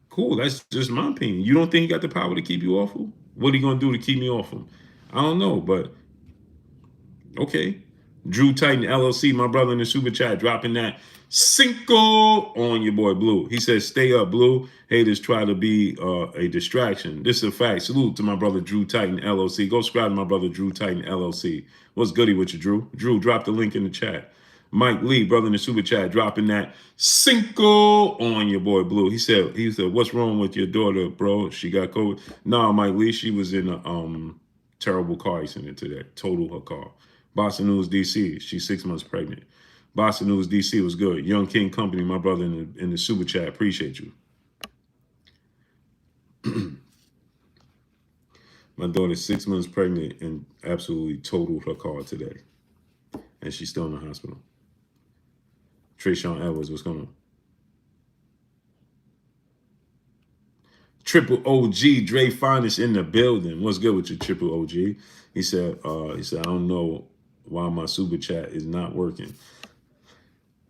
Cool, that's just my opinion. You don't think he got the power to keep you off him? What are you gonna do to keep me off him? I don't know, but okay. Drew Titan LLC, my brother in the super chat, dropping that Cinco on your boy Blue. He says, stay up, Blue. Haters try to be a distraction. This is a fact. Salute to my brother Drew Titan LLC. Go subscribe to my brother Drew Titan LLC. What's goody with you, Drew? Drew, drop the link in the chat. Mike Lee, brother in the super chat, dropping that Cinco on your boy Blue. He said, what's wrong with your daughter, bro? She got COVID? Nah, Mike Lee, she was in a terrible car accident today. Totaled her car. Boston News, DC. She's 6 months pregnant. Boston News, DC was good. Young King Company, my brother in the super chat. Appreciate you. My daughter's 6 months pregnant and absolutely totaled her car today. And she's still in the hospital. Trayshawn Edwards, what's going on? Triple OG, Dre Finest in the building. What's good with you, Triple OG? He said, I don't know why my super chat is not working.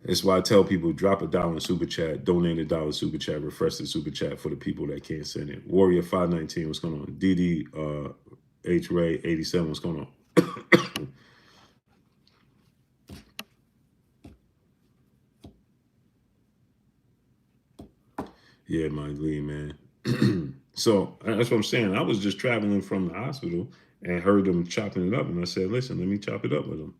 That's why I tell people drop $1 in super chat, donate $1 super chat, refresh the super chat for the people that can't send it. Warrior 519, what's going on? DD H Ray 87, what's going on? Yeah, Mike Lee, man. So that's what I'm saying. I was just traveling from the hospital and heard them chopping it up, and I said, "Listen, let me chop it up with them."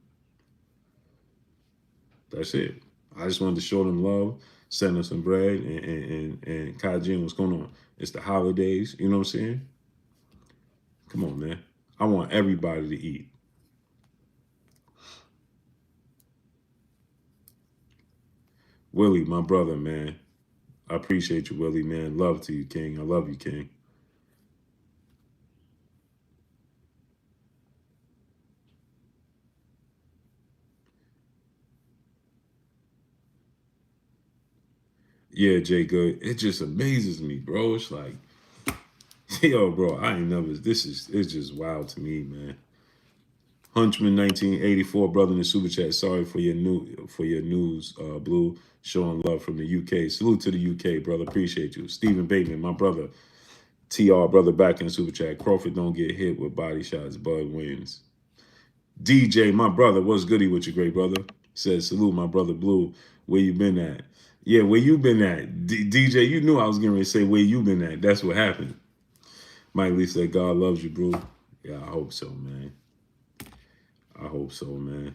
That's it. I just wanted to show them love, send them some bread, and Kajin, what's going on? It's the holidays, you know what I'm saying? Come on, man. I want everybody to eat. Willie, my brother, man. I appreciate you, Willie, man. Love to you, King. I love you, King. Yeah, Jay Good. It just amazes me, bro. It's like, yo, bro, I ain't never. It's just wild to me, man. Hunchman 1984, brother in the super chat. Sorry for your news, Blue. Showing love from the UK. Salute to the UK, brother. Appreciate you. Stephen Bateman, my brother. TR, brother, back in the super chat. Crawford don't get hit with body shots. Bud wins. DJ, my brother. What's goody with you, great brother? Says salute, my brother Blue. Where you been at? Yeah, where you been at? DJ, you knew I was getting ready to say where you been at. That's what happened. Mike Lee said, God loves you, bro. Yeah, I hope so, man. I hope so, man.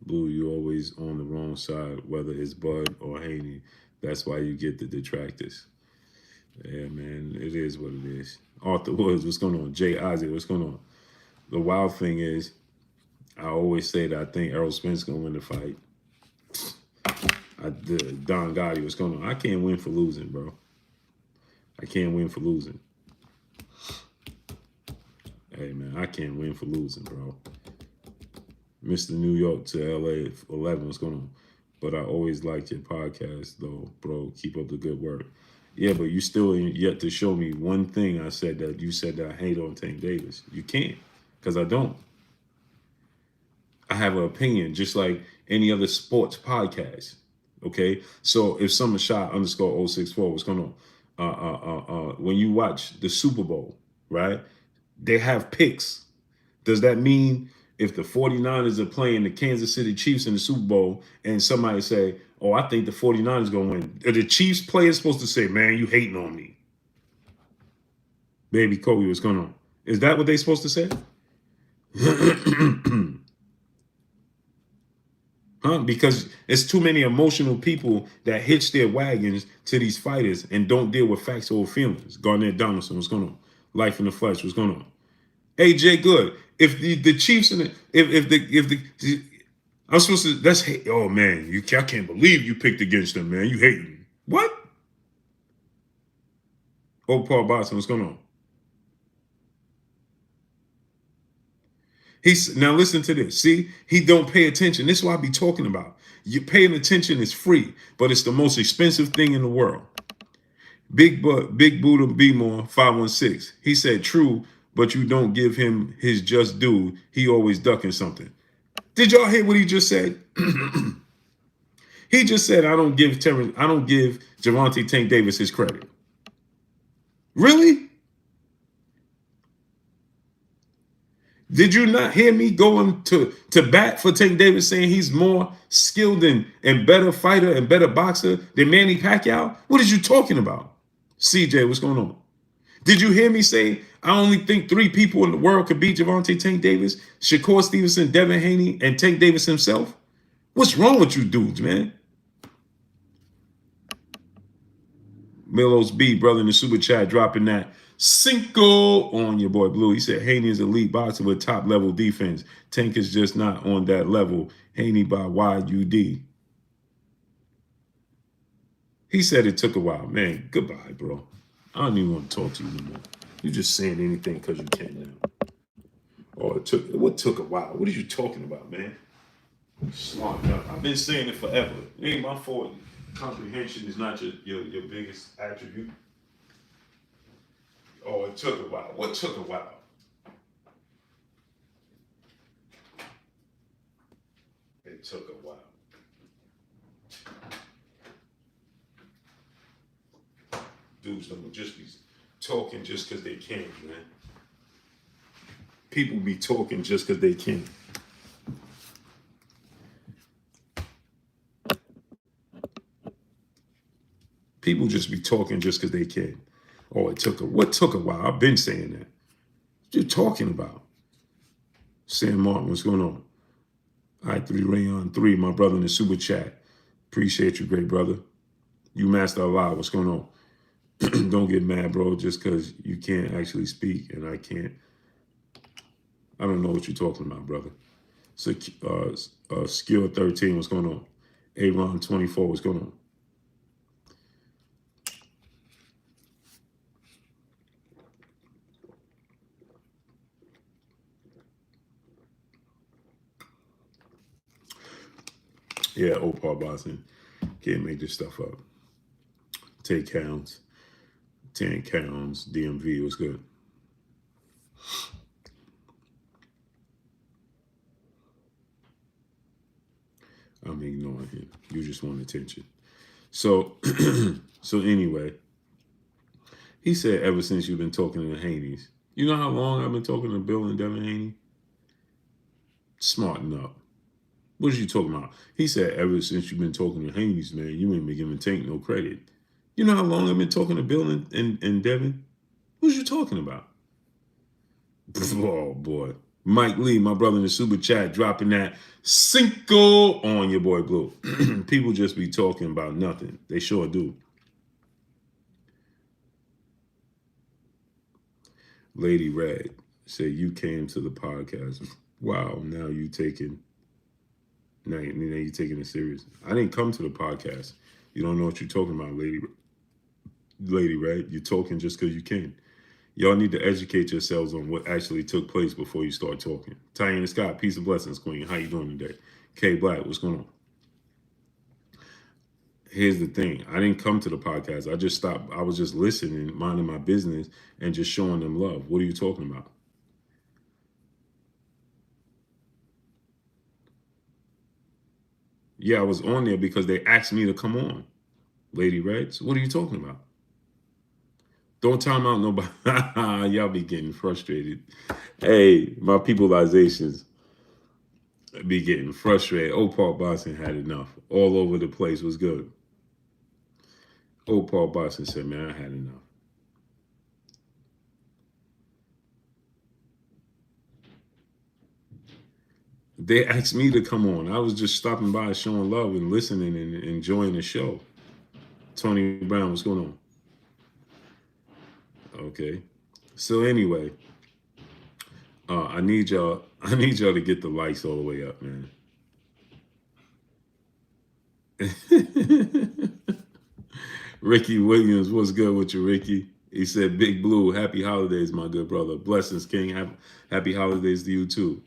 Blue, you always on the wrong side, whether it's Bud or Haney. That's why you get the detractors. Yeah, man, it is what it is. Arthur Woods, what's going on? Jay Isaac, what's going on? The wild thing is, I always say that I think Errol Spence going to win the fight. Don Gotti, what's going on? I can't win for losing, bro. I can't win for losing. Hey, man, I can't win for losing, bro. Mr. New York to LA 11, what's going on? But I always liked your podcast, though, bro. Keep up the good work. Yeah, but you still ain't yet to show me one thing I said that you said that I hate on Tank Davis. You can't, because I don't. I have an opinion, just like any other sports podcast. Okay, so if someone shot underscore 064, what's going on? When you watch the Super Bowl, right? They have picks. Does that mean if the 49ers are playing the Kansas City Chiefs in the Super Bowl and somebody say, oh, I think the 49ers going to win, are the Chiefs players supposed to say, man, you hating on me? Baby Kobe, what's going on? Is that what they supposed to say? Huh? Because it's too many emotional people that hitch their wagons to these fighters and don't deal with facts or feelings. Garnett Donaldson, what's going on? Life in the Flesh, what's going on? AJ Good. If the Chiefs and the I'm supposed to that's hate. Oh man, I can't believe you picked against them, man. You hating. What? Oh, Paul Boston, what's going on? Now listen to this. See, he don't pay attention. This is what I be talking about. You paying attention is free, but it's the most expensive thing in the world. Big Buddha B More 516. He said true, but you don't give him his just due. He always ducking something. Did y'all hear what he just said? He just said I don't give Gervonta Tank Davis his credit. Really? Did you not hear me going to bat for Tank Davis, saying he's more skilled and better fighter and better boxer than Manny Pacquiao? What are you talking about? CJ, what's going on? Did you hear me say I only think 3 people in the world could beat Gervonta Tank Davis? Shakur Stevenson, Devun Haney, and Tank Davis himself? What's wrong with you dudes, man? Milos B, brother in the super chat, dropping that Cinco on your boy Blue. He said Haney is elite boxer with top level defense. Tank is just not on that level. Haney by YUD. He said it took a while. Man, goodbye, bro. I don't even want to talk to you anymore. You just saying anything because you can now. Oh, what took a while? What are you talking about, man? Smart enough. I've been saying it forever. It ain't my fault. Comprehension is not your biggest attribute. Oh, it took a while. What took a while? It took a while. Dudes don't just be talking just because they can, man. People be talking just because they can. People just be talking just because they can. Oh, what took a while? I've been saying that. What you talking about? Sam Martin, what's going on? I3 Rayon 3, my brother in the super chat. Appreciate you, great brother. You Master Allah, what's going on? Don't get mad, bro, just because you can't actually speak and I can't. I don't know what you're talking about, brother. So, Skill 13, what's going on? Aaron 24, what's going on? Yeah, Opal Boston. Can't make this stuff up. Take counts. 10 counts. DMV was good. I'm ignoring him. You just want attention. So, so anyway, he said ever since you've been talking to the Haneys. You know how long I've been talking to Bill and Devun Haney? Smarten up. What are you talking about? He said ever since you've been talking to Haneys, man, you ain't been giving Tank no credit. You know how long I've been talking to Bill and Devun? What are you talking about? Oh, boy. Mike Lee, my brother in the super chat, dropping that Cinco on your boy Blue. People just be talking about nothing. They sure do. Lady Red said you came to the podcast. Wow, now you taking it serious. I didn't come to the podcast. You don't know what you're talking about, Lady Red. You're talking just because you can. Y'all need to educate yourselves on what actually took place before you start talking. Tiana Scott, peace and blessings, Queen. How you doing today? K Black, what's going on? Here's the thing. I didn't come to the podcast. I just stopped. I was just listening, minding my business, and just showing them love. What are you talking about? Yeah, I was on there because they asked me to come on. Lady Reds, what are you talking about? Don't time out nobody. Y'all be getting frustrated. Hey, my peopleizations be getting frustrated. Paul Boston had enough. All over the place was good. Paul Boston said, man, I had enough. They asked me to come on. I was just stopping by, showing love and listening and enjoying the show. Tony Brown, what's going on? Okay. So anyway, I need y'all to get the likes all the way up, man. Ricky Williams, what's good with you, Ricky? He said, Big Blue, happy holidays, my good brother. Blessings, King. Happy holidays to you, too.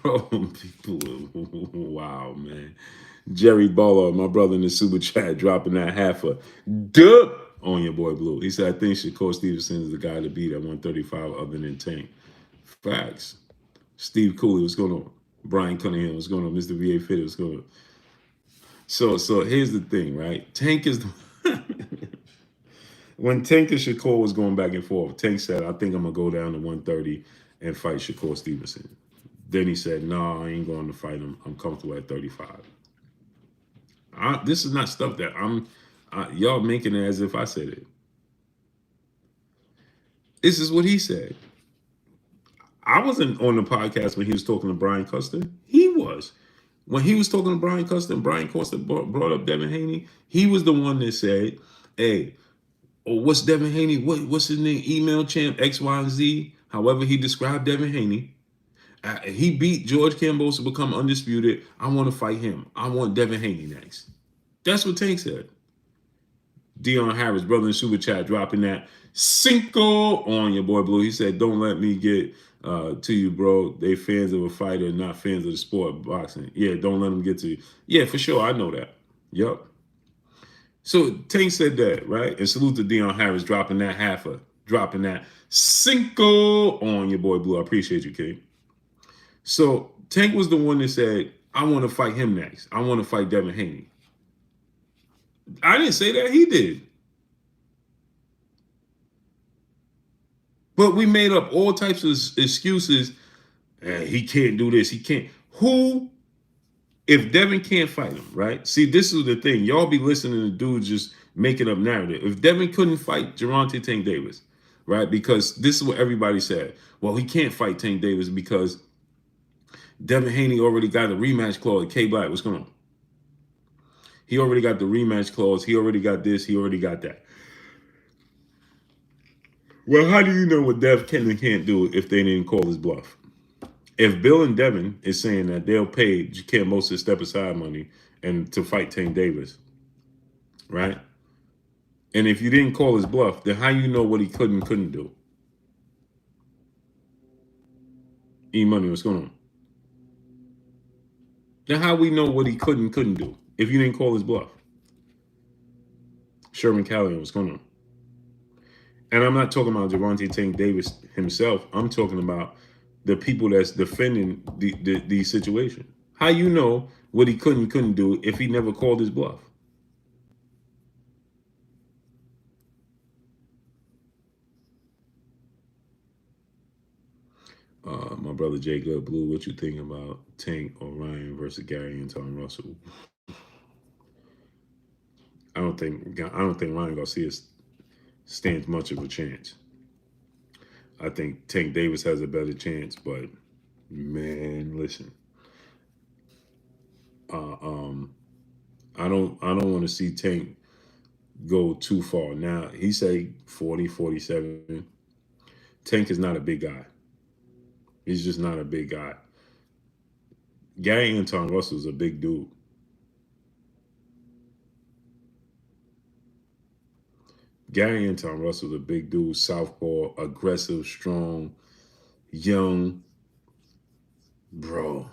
Bro, people, wow, man. Jerry Baller, my brother in the super chat, dropping that half a dub on your boy Blue. He said, I think Shakur Stevenson is the guy to beat at 135 other than Tank. Facts. Steve Cooley, what's going on? Brian Cunningham, what's going on? Mr. VA Fit, what's going on? So here's the thing, right? Tank is when Tank and Shakur was going back and forth, Tank said, I think I'm gonna go down to 130 and fight Shakur Stevenson. Then he said, no, I ain't going to fight him. I'm comfortable at 35. This is not stuff that y'all making it as if I said it. This is what he said. I wasn't on the podcast when he was talking to Brian Custer. He was. When he was talking to Brian Custer and Brian Custer brought up Devun Haney, he was the one that said, hey, what's Devun Haney? What's his name? Email champ X, Y, and Z. However he described Devun Haney. He beat George Kambosos to become undisputed. I want to fight him. I want Devun Haney next. That's what Tank said. Dion Harris, brother in super chat, dropping that Cinco on your boy Blue. He said, don't let me get to you, bro. They fans of a fighter, not fans of the sport, boxing. Yeah, don't let them get to you. Yeah, for sure. I know that. Yep. So Tank said that, right? And salute to Deion Harris dropping that dropping that Cinco on your boy Blue. I appreciate you, King. So Tank was the one that said, I want to fight him next. I want to fight Devun Haney. I didn't say that. He did. But we made up all types of excuses. He can't do this. He can't. Who, if Devun can't fight him, right? See, this is the thing. Y'all be listening to dudes just making up narrative. If Devun couldn't fight Gervonta Tank Davis, right? Because this is what everybody said. Well, he can't fight Tank Davis because Devun Haney already got a rematch clause. K Black, what's going on? He already got the rematch clause. He already got this. He already got that. Well, how do you know what Dev can and can't do if they didn't call his bluff? If Bill and Devun is saying that they'll pay Jaquan Moses step aside money and to fight Tank Davis, right? And if you didn't call his bluff, then how you know what he could and couldn't do? E-Money, what's going on? Then how we know what he could and couldn't do if you didn't call his bluff? Sherman Callahan, what's going on? And I'm not talking about Gervonta Tank Davis himself. I'm talking about the people that's defending the situation. How you know what he couldn't do if he never called his bluff? My brother Jay Good Blue, what you think about Tank or Ryan versus Gary and Tom Russell? I don't think Ryan Garcia stands much of a chance. I think Tank Davis has a better chance, but man, listen. I don't want to see Tank go too far. Now, he say 40, 47. Tank is not a big guy. He's just not a big guy. Gary Anton Russell's a big dude. Gary Anton Russell's a big dude, southpaw, aggressive, strong, young. Bro,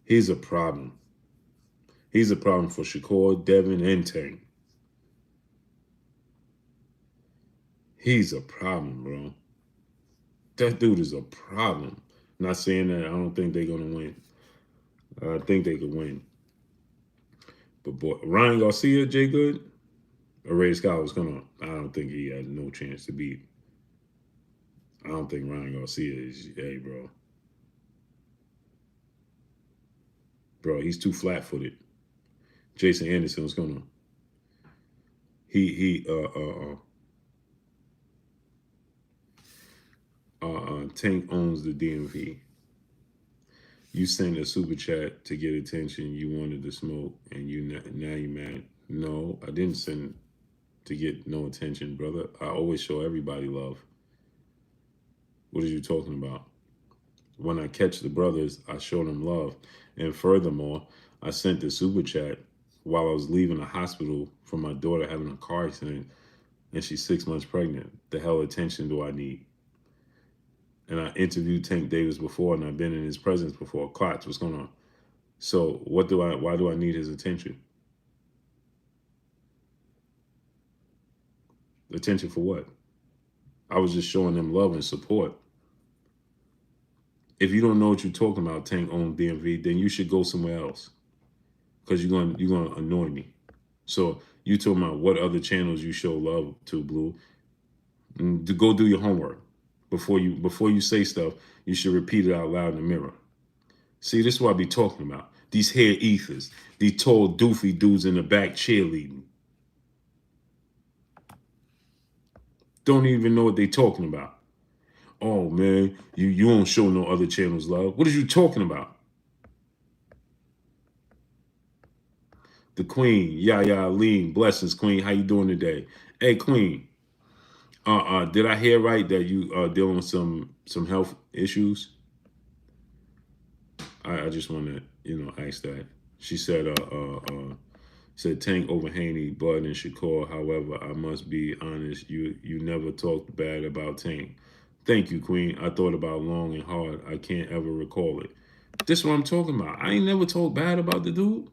he's a problem. He's a problem for Shakur, Devun, and Tank. He's a problem, bro. That dude is a problem. Not saying that I don't think they're going to win. I think they could win. But boy, Ryan Garcia, Jay Good, or Ray Scott was going to, I don't think he has no chance to beat. I don't think Ryan Garcia is, hey, bro. Bro, he's too flat-footed. Jason Anderson was going to. Tank owns the DMV. You sent a super chat to get attention. You wanted to smoke, and now you mad. No, I didn't send to get no attention, brother. I always show everybody love. What are you talking about? When I catch the brothers, I show them love. And furthermore, I sent the super chat while I was leaving the hospital for my daughter having a car accident, and she's 6 months pregnant. The hell attention do I need? And I interviewed Tank Davis before, and I've been in his presence before. Klotz, what's going on? So why do I need his attention? Attention for what? I was just showing them love and support. If you don't know what you're talking about, Tank on DMV, then you should go somewhere else. Because you're gonna annoy me. So you talking about what other channels you show love to, Blue. To go do your homework. Before you say stuff, you should repeat it out loud in the mirror. See, this is what I be talking about. These hair ethers, these tall doofy dudes in the back cheerleading. Don't even know what they talking about. Oh man, you don't show no other channels love. What are you talking about? The Queen, Yaya Lean, blessings, Queen. How you doing today? Hey, Queen. Did I hear right that you are dealing with some health issues? I just want to ask that. She said Said Tank over Haney, Bud, and Shakur. However, I must be honest. You never talked bad about Tank. Thank you, Queen. I thought about long and hard. I can't ever recall it. This is what I'm talking about. I ain't never talked bad about the dude.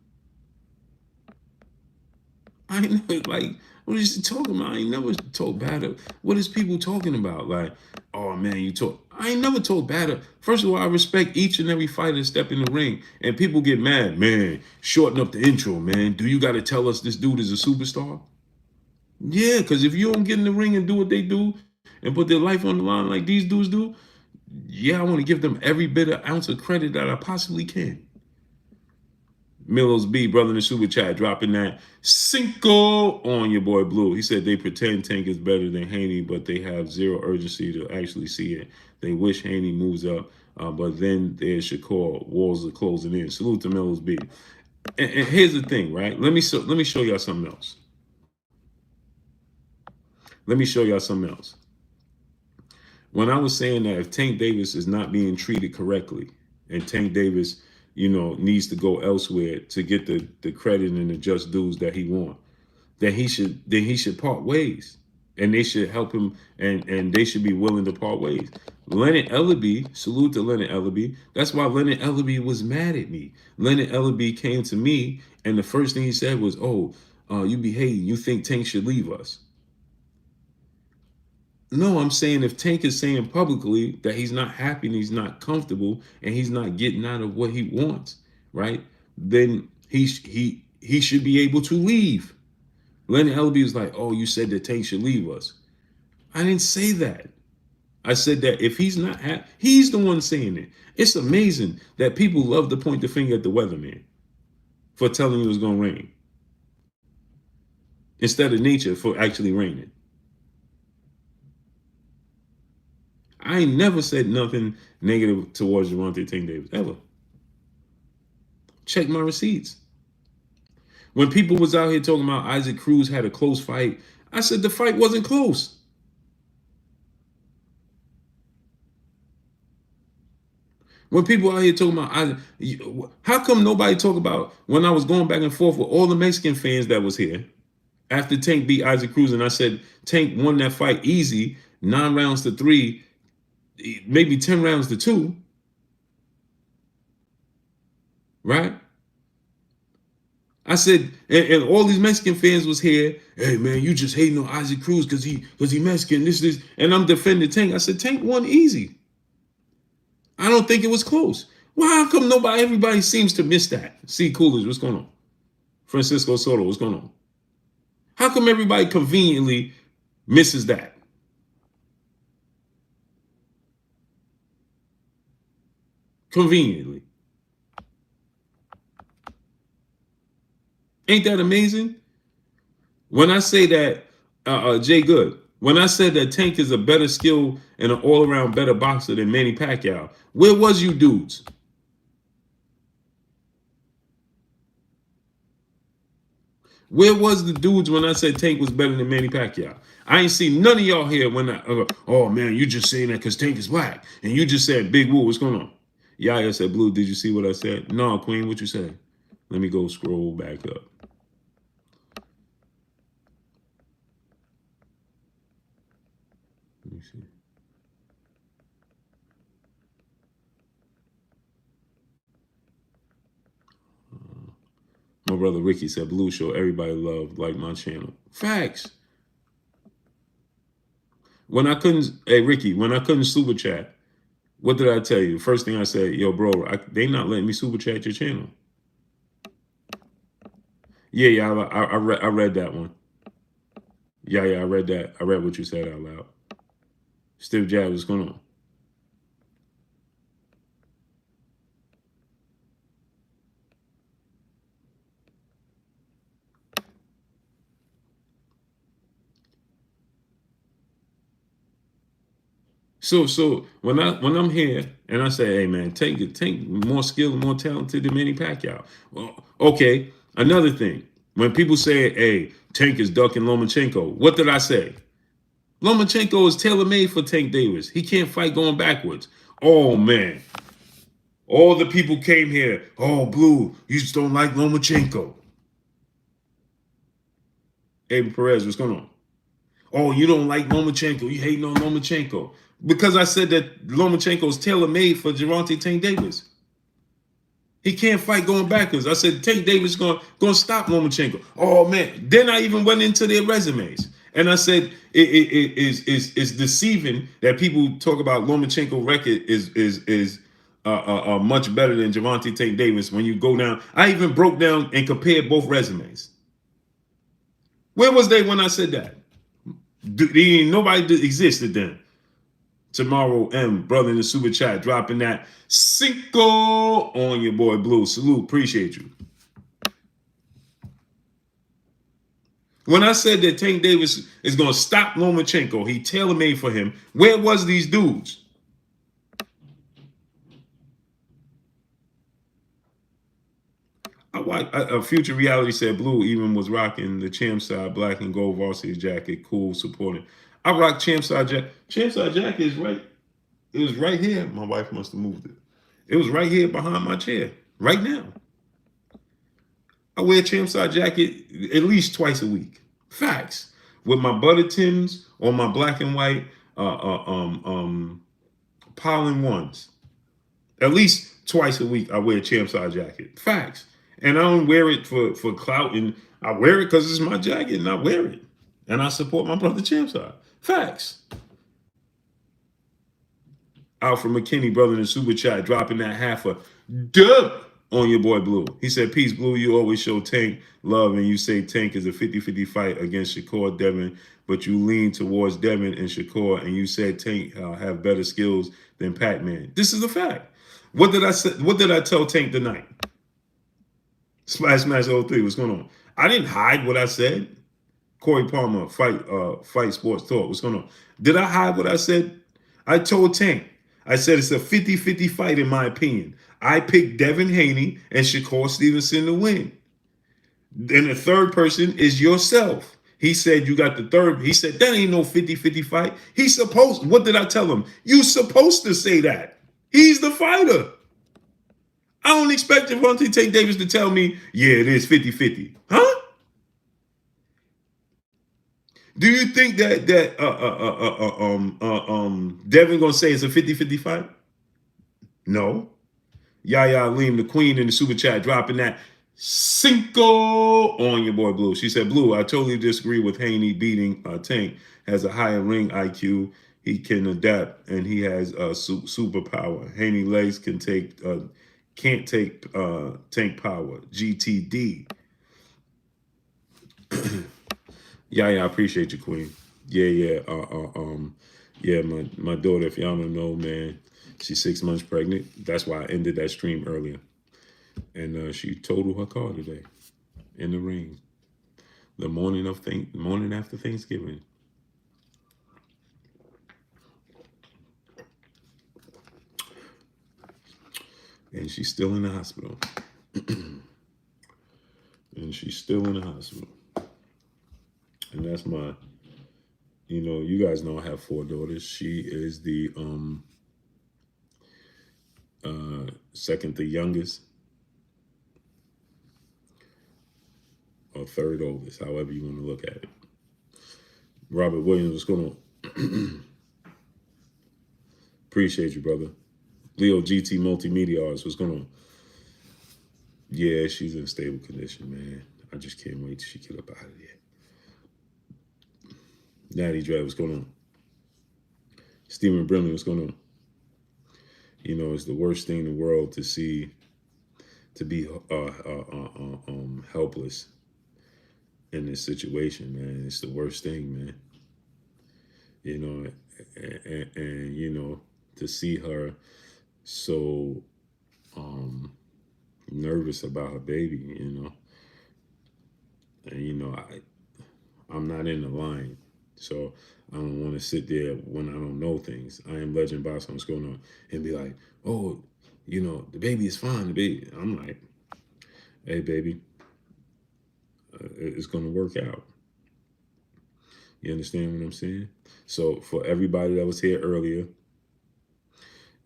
I ain't never, like, what is he talking about? I ain't never talked bad. What is people talking about? Like, oh man, you talk. I ain't never talked bad. First of all, I respect each and every fighter step in the ring, and people get mad. Man, shorten up the intro, man. Do you got to tell us this dude is a superstar? Yeah, because if you don't get in the ring and do what they do and put their life on the line like these dudes do, yeah, I want to give them every bit of ounce of credit that I possibly can. Millows B, brother in the super chat, dropping that Cinco on your boy Blue. He said they pretend Tank is better than Haney, but they have zero urgency to actually see it. They wish Haney moves up, but then there's Shakur. Walls are closing in. Salute to Millows B. And here's the thing, right? Let me show y'all something else. Let me show y'all something else. When I was saying that if Tank Davis is not being treated correctly, and Tank Davis, needs to go elsewhere to get the credit and the just dues that he wants, then he should part ways, and they should help him, and they should be willing to part ways. Leonard Ellaby, salute to Leonard Ellaby. That's why Leonard Ellaby was mad at me. Leonard Ellaby came to me, and the first thing he said was, "Oh, you be hating. You think Tank should leave us?" No, I'm saying if Tank is saying publicly that he's not happy and he's not comfortable and he's not getting out of what he wants, right? Then he should be able to leave. Leonard Ellaby was like, "Oh, you said that Tank should leave us." I didn't say that. I said that if he's not happy, he's the one saying it. It's amazing that people love to point the finger at the weatherman for telling you it was going to rain instead of nature for actually raining. I ain't never said nothing negative towards Gervonta Tank Davis, ever. Check my receipts. When people was out here talking about Isaac Cruz had a close fight, I said the fight wasn't close. When people out here talking about Isaac, how come nobody talk about when I was going back and forth with all the Mexican fans that was here after Tank beat Isaac Cruz, and I said Tank won that fight easy, 9 rounds to 3, maybe 10 rounds to 2, right? I said, and all these Mexican fans was here. Hey man, you just hating on Isaac Cruz because he Mexican. This, and I'm defending Tank. I said Tank won easy. I don't think it was close. Well, how come everybody seems to miss that? See, Coolers, what's going on? Francisco Soto, what's going on? How come everybody conveniently misses that? Conveniently. Ain't that amazing? When I say that, Jay Good, when I said that Tank is a better skill and an all-around better boxer than Manny Pacquiao, where was you dudes? Where was the dudes when I said Tank was better than Manny Pacquiao? I ain't seen none of y'all here when oh man, you just saying that because Tank is black. And you just said, Big Woo, what's going on? Yaya said, Blue, did you see what I said? No, Queen, what you say? Let me go scroll back up. Let me see. My brother Ricky said, Blue Show, everybody loved, like my channel. Facts. When I couldn't super chat, what did I tell you? First thing I said, yo, bro, they not letting me super chat your channel. Yeah, I read that one. Yeah, I read that. I read what you said out loud. Steve Jab, what's going on? So when I'm here and I say, hey man, Tank more skilled and more talented than Manny Pacquiao. Well, okay. Another thing, when people say, hey, Tank is ducking Lomachenko, what did I say? Lomachenko is tailor-made for Tank Davis. He can't fight going backwards. Oh man. All the people came here. Oh, Blue, you just don't like Lomachenko. Abel Perez, what's going on? Oh, you don't like Lomachenko. You hating on Lomachenko. Because I said that Lomachenko is tailor-made for Gervonta Tank Davis. He can't fight going backwards. I said Tank Davis going to stop Lomachenko. Oh, man. Then I even went into their resumes. And I said it's deceiving that people talk about Lomachenko record is much better than Gervonta Tank Davis when you go down. I even broke down and compared both resumes. Where was they when I said that? Nobody existed then. Tomorrow M, brother in the super chat, dropping that Cinco on your boy Blue. Salute, appreciate you. When I said that Tank Davis is going to stop Lomachenko, he tailor-made for him, where was these dudes? A Future Reality said Blue even was rocking the champ side black and gold varsity jacket, cool, supporting. I rock champ side jacket. Champ side jacket is right. It was right here. My wife must have moved it. It was right here behind my chair, right now. I wear a champ side jacket at least twice a week. Facts. With my butter Tims or my black and white Pollen ones. At least twice a week I wear a champ side jacket. Facts. And I don't wear it for clout, and I wear it because it's my jacket and I wear it. And I support my brother champ side. Facts. Alfred McKinney, brother in the super chat, dropping that half a dub on your boy Blue. He said, peace, Blue. You always show Tank love, and you say Tank is a 50-50 fight against Shakur Devun, but you lean towards Devun and Shakur, and you said Tank have better skills than Pac-Man. This is a fact. What did I say? What did I tell Tank tonight? Smash 03, what's going on? I didn't hide what I said. Corey Palmer, Fight Sports Talk, what's going on? Did I hide what I said? I told Tank, I said it's a 50-50 fight in my opinion. I picked Devin Haney and Shakur Stevenson to win. And the third person is yourself. He said you got the third. He said that ain't no 50-50 fight. He's supposed, what did I tell him? You supposed to say that. He's the fighter. I don't expect Gervonta Tank Davis to tell me, yeah, it is 50-50. Huh? Do you think that Devin gonna say it's a 50-50 fight? No. Yaya Aleem, the queen in the super chat, dropping that Cinco on your boy Blue. She said, Blue, I totally disagree with Haney beating Tank. Has a higher ring IQ. He can adapt, and he has superpower. Haney legs can't take Tank power. GTD. Yeah, I appreciate you, Queen. Yeah. Yeah, my daughter, if y'all don't know, man, she's 6 months pregnant. That's why I ended that stream earlier. And she totaled her car today in the ring. The morning after Thanksgiving. And she's still in the hospital. And that's my, you guys know I have 4 daughters. She is the second to youngest, or third oldest, however you want to look at it. Robert Williams, what's going on? Appreciate you, brother. Leo GT Multimedia Arts, what's going on? Yeah, she's in stable condition, man. I just can't wait till she get up out of there. Natty Dread, what's going on? Stephen Brimley, what's going on? It's the worst thing in the world to see, to be helpless in this situation, man. It's the worst thing, man. And to see her so nervous about her baby, and I'm not in the line, so I don't want to sit there when I don't know things. I am Legend Boss on what's going on and be like, oh, the baby is fine. The baby. I'm like, hey, baby, it's going to work out. You understand what I'm saying? So for everybody that was here earlier,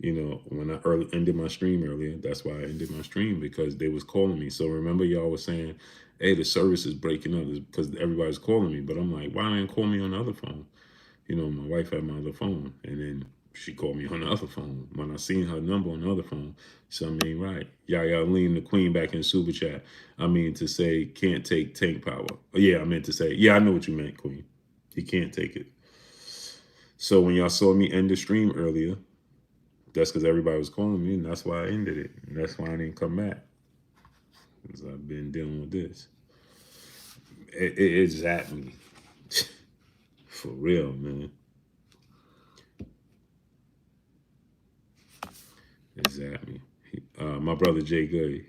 You know, when I ended my stream earlier, that's why I ended my stream, because they was calling me. So remember, y'all was saying, "Hey, the service is breaking up," because everybody's calling me. But I'm like, why didn't call me on the other phone? You know, my wife had my other phone, and then she called me on the other phone. When I seen her number on the other phone, something ain't right. Y'all lean the queen back in super chat. I mean to say, can't take tank power. Oh, yeah, I meant to say, yeah, I know what you meant, queen. He can't take it. So when y'all saw me end the stream earlier, that's because everybody was calling me, and that's why I ended it. And that's why I didn't come back, because I've been dealing with this. It zapped me. For real, man. It zapped me. My brother Jay Good,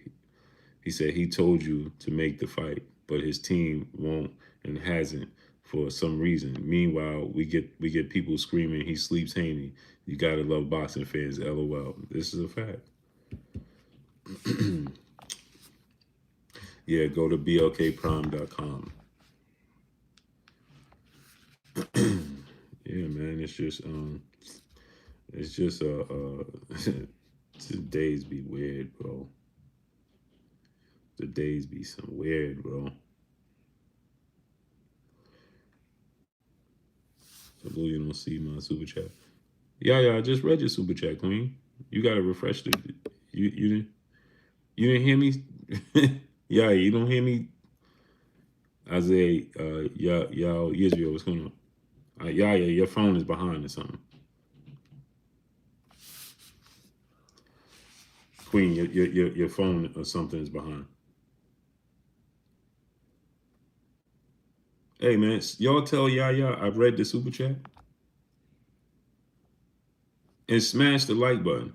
he said he told you to make the fight, but his team won't and hasn't for some reason. Meanwhile, we get people screaming he sleeps Haney. You gotta love boxing fans, LOL. This is a fact. Yeah, go to blkprime.com. Yeah, man, it's just the days be weird, bro. The days be some weird, bro. So Blue, you don't see my super chat. Yeah, I just read your super chat, Queen. You gotta refresh the. You didn't hear me. Yeah, you don't hear me. Isaiah, y'all, Israel, what's going on? Yeah, your phone is behind or something. Queen, your phone or something is behind. Hey man, y'all tell Yaya I read the super chat and smash the like button.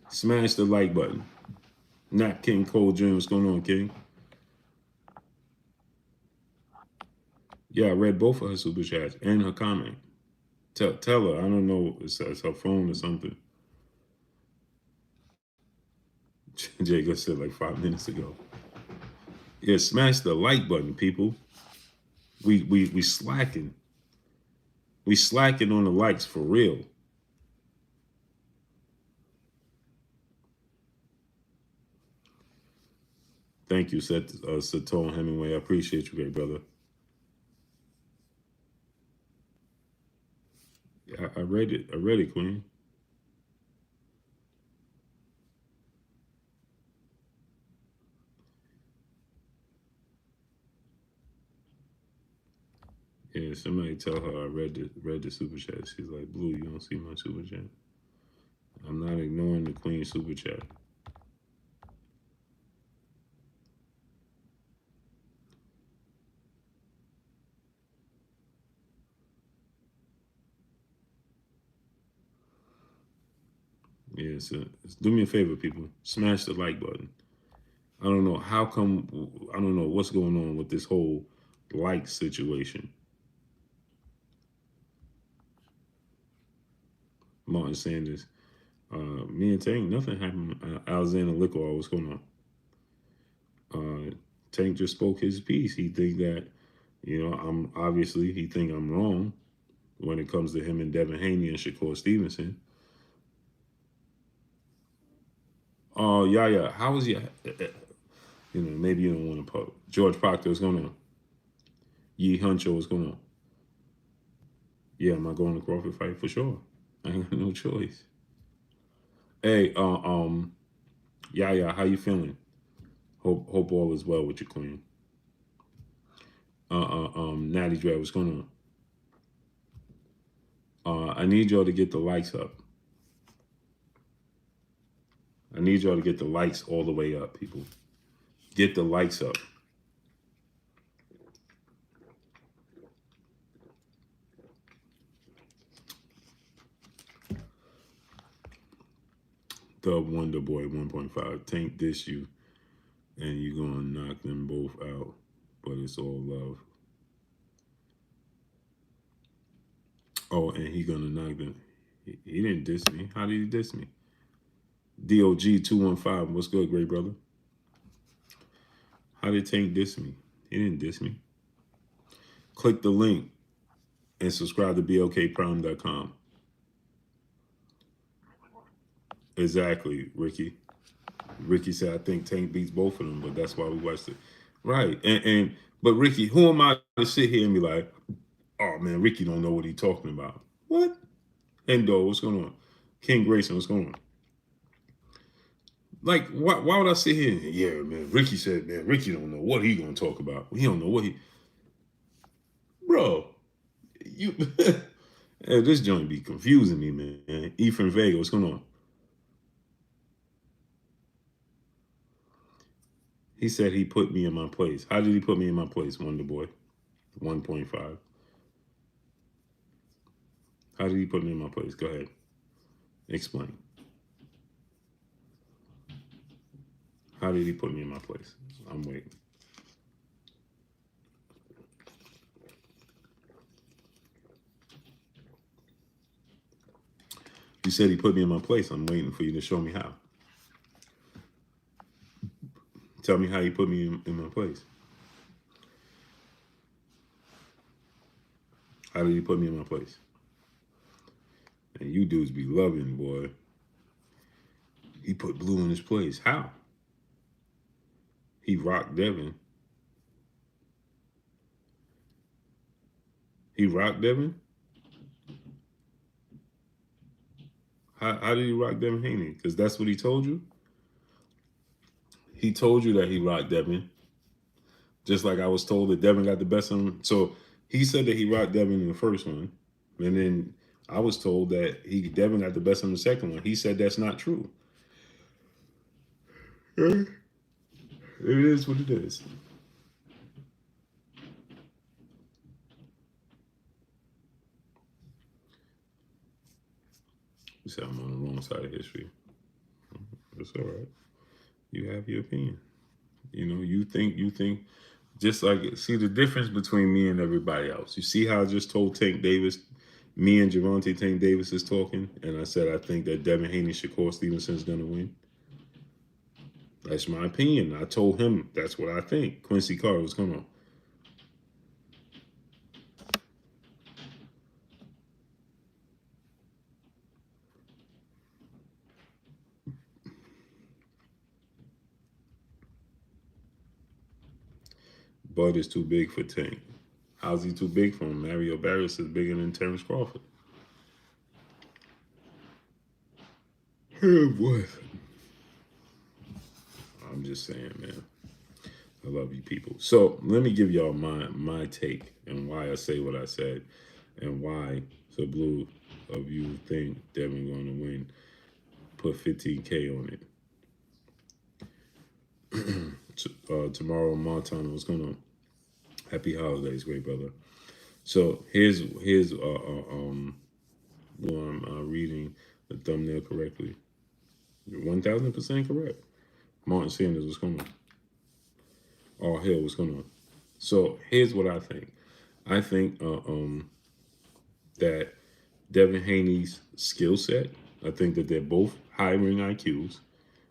Smash the like button. Not King Cole Jr. What's going on, King? Yeah, I read both of her super chats and her comment. Tell her, I don't know, it's her phone or something. Jacob said like 5 minutes ago. Yeah, smash the like button, people. We slacking. We slacking on the likes for real. Thank you, Satone Hemingway. I appreciate you, great brother. I read it. I read it, Queen. Yeah, somebody tell her I read the super chat. She's like, Blue, you don't see my super chat. I'm not ignoring the Queen super chat. Yeah, so do me a favor, people. Smash the like button. I don't know how come. I don't know what's going on with this whole like situation. Martin Sanders. Me and Tank, nothing happened. Alexander Liquor, what's going on? Tank just spoke his piece. He think that, I'm obviously he think I'm wrong when it comes to him and Devun Haney and Shakur Stevenson. Oh, yeah. How was your? Maybe you don't want to post. George Proctor, what's going on? Yi Huncho, what's going on? Yeah, am I going to Crawford fight for sure? I ain't got no choice. Hey, how you feeling? Hope all is well with your queen. Natty Dre, what's going on? I need y'all to get the likes up. I need y'all to get the likes all the way up, people. Get the likes up. The Wonder Boy 1.5. Tank diss you, and you gonna knock them both out. But it's all love. Oh, and he gonna knock them. He didn't diss me. How did he diss me? DOG 215. What's good, great brother? How did Tank diss me? He didn't diss me. Click the link. and subscribe to blkprime.com. Exactly, Ricky. Ricky said, I think Tank beats both of them, but that's why we watched it. Right. But Ricky, who am I to sit here and be like, oh man, Ricky don't know what he's talking about? What? Endo, what's going on? King Grayson, what's going on? Like, why would I sit here and, yeah, man, Ricky said, man, Ricky don't know what he gonna talk about. He don't know what he, bro, you, hey, this joint be confusing me, man. Ephraim Vega, what's going on? He said he put me in my place. How did he put me in my place, Wonder Boy? 1.5. How did he put me in my place? Go ahead. Explain. How did he put me in my place? I'm waiting. You said he put me in my place. I'm waiting for you to show me how. Tell me how you put me in my place. How did he put me in my place? And you dudes be loving, boy. He put Blue in his place. How? He rocked Devun. He rocked Devun? How did he rock Devun Haney? Because that's what he told you? He told you that he rocked Devun. Just like I was told that Devun got the best of him. So he said that he rocked Devun in the first one. And then I was told that Devun got the best of him in the second one. He said that's not true. It is what it is. You said I'm on the wrong side of history. That's all right. You have your opinion. You know, you think, just like, see the difference between me and everybody else. You see how I just told Tank Davis, me and Gervonta Tank Davis is talking, and I said I think that Devun Haney, Shakur Stevenson's going to win. That's my opinion. I told him that's what I think. Quincy Carter, what's going on? Bud is too big for Tank. How's he too big for him? Mario Barris is bigger than Terence Crawford. Oh boy. I'm just saying, man. I love you people. So let me give y'all my take and why I say what I said and why the blue of you think Devin going to win. Put 15K on it. Tomorrow, Montana, what's going on? Happy holidays, great brother. So here's I'm reading the thumbnail correctly. You're 1000% correct. Martin Sanders, what's going on? All hell, what's going on? So here's what I think. I think that Devun Haney's skill set. I think that they're both high ring IQs.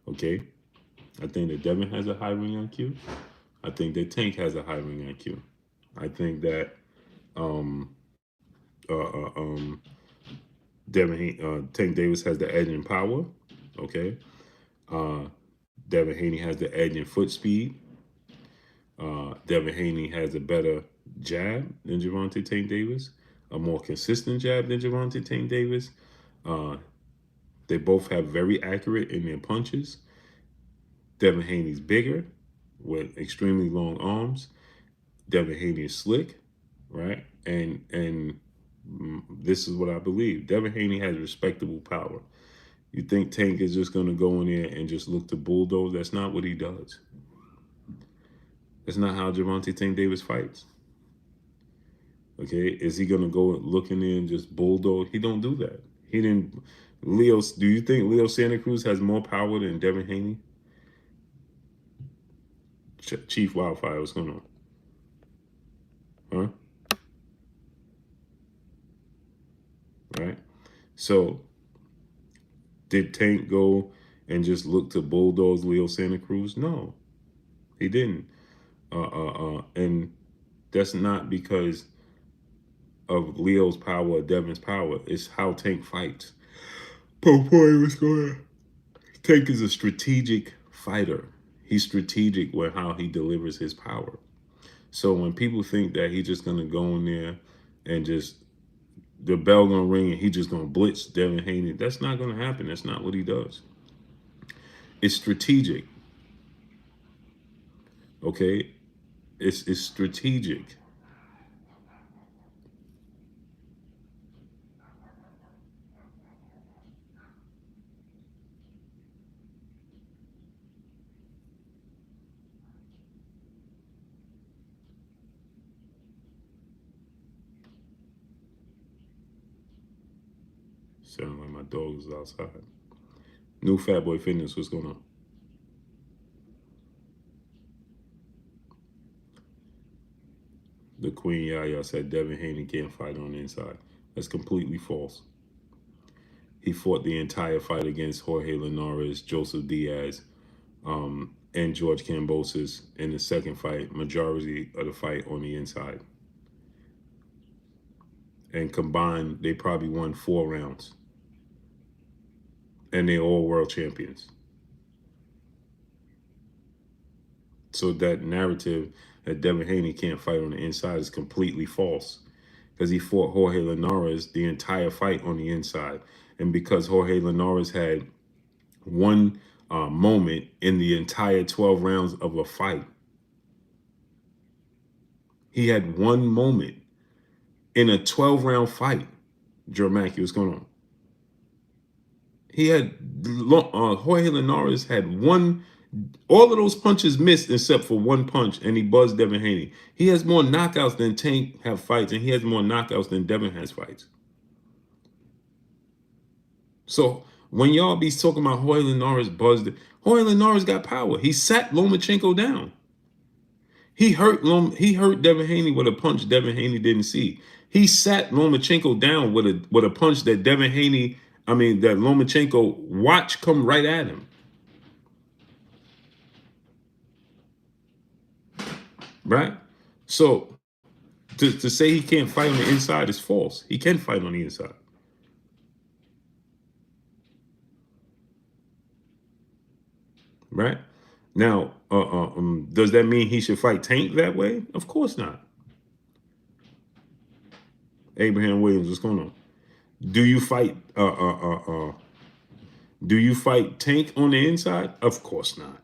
Okay. I think that Devun has a high ring IQ. I think that Tank has a high ring IQ. I think that Tank Davis has the edge in power. Okay. Devun Haney has the edge in foot speed. Devun Haney has a better jab than Gervonta Tank Davis, a more consistent jab than Gervonta Tank Davis. They both have very accurate in their punches. Devun Haney's bigger with extremely long arms. Devun Haney is slick, right? And this is what I believe. Devun Haney has respectable power. You think Tank is just going to go in there and just look to bulldoze? That's not what he does. That's not how Gervonta Tank Davis fights. Okay, is he going to go look in there and just bulldoze? He don't do that. He didn't. Leo, do you think Leo Santa Cruz has more power than Devun Haney? Chief Wildfire, what's going on? Huh? Right? So, did Tank go and just look to bulldoze Leo Santa Cruz? No, he didn't. And that's not because of Leo's power or Devon's power. It's how Tank fights. What's going on? Tank is a strategic fighter. He's strategic with how he delivers his power. So when people think that he's just gonna go in there and just the bell gonna ring and he just gonna blitz Devin Haney, that's not gonna happen. That's not what he does. It's strategic. Okay? It's strategic. Sound like my dog is outside. New Fat Boy Fitness, what's going on? The Queen Yaya said Devin Haney can't fight on the inside. That's completely false. He fought the entire fight against Jorge Linares, Joseph Diaz, and George Kambosos in the second fight, majority of the fight on the inside. And combined, they probably won 4 rounds. And they're all world champions. So that narrative that Devin Haney can't fight on the inside is completely false. Because he fought Jorge Linares the entire fight on the inside. And because Jorge Linares had one moment in the entire 12 rounds of a fight, he had one moment in a 12-round fight. Jermacki, what's going on? He had Jorge Linares had one. All of those punches missed except for one punch, and he buzzed Devin Haney. He has more knockouts than Tank have fights, and he has more knockouts than Devin has fights. So when y'all be talking about Jorge Linares buzzed, Jorge Linares got power. He sat Lomachenko down. He hurt Devin Haney with a punch Devin Haney didn't see. He sat Lomachenko down with a punch that that Lomachenko watched come right at him. Right? So to say he can't fight on the inside is false. He can fight on the inside. Right? Now, does that mean he should fight Tank that way? Of course not. Abraham Williams, what's going on? Do you fight Tank on the inside? Of course not.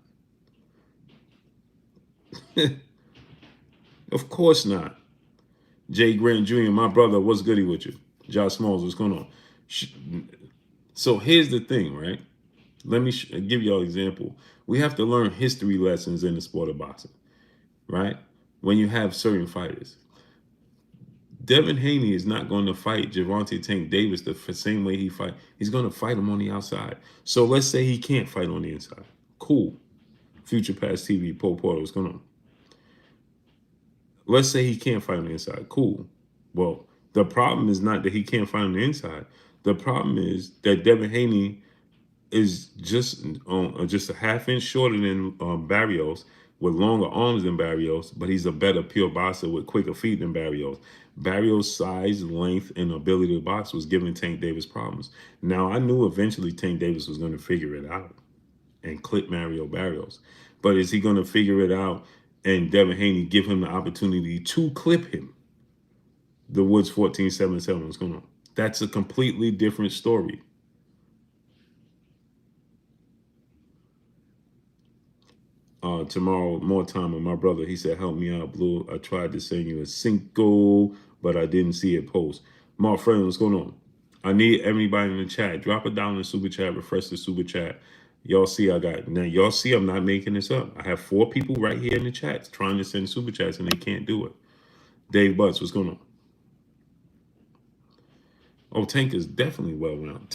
Of course not. Jay Grant Jr., my brother, what's goody with you? Josh Smalls, what's going on? So here's the thing, right? Let me give y'all an example. We have to learn history lessons in the sport of boxing, right? When you have certain fighters. Devin Haney is not going to fight Gervonta Tank Davis the same way he fight. He's going to fight him on the outside. So let's say he can't fight on the inside. Cool. Future Past TV, Paul Porter, what's going on? Let's say he can't fight on the inside. Cool. Well, the problem is not that he can't fight on the inside. The problem is that Devin Haney is just a half inch shorter than Barrios, with longer arms than Barrios, but he's a better pure boxer with quicker feet than Barrios. Barrios' size, length, and ability to box was giving Tank Davis problems. Now, I knew eventually Tank Davis was going to figure it out and clip Mario Barrios. But is he going to figure it out and Devin Haney give him the opportunity to clip him? The Woods 14-7-7 was going on. That's a completely different story. Tomorrow, more time with my brother. He said, help me out, Blue. I tried to send you a Cinco, but I didn't see it post. Mark friend, what's going on? I need everybody in the chat. Drop it down in the super chat. Refresh the super chat. Y'all see y'all see I'm not making this up. I have 4 people right here in the chat trying to send super chats and they can't do it. Dave Butts, what's going on? Oh, Tank is definitely well-rounded.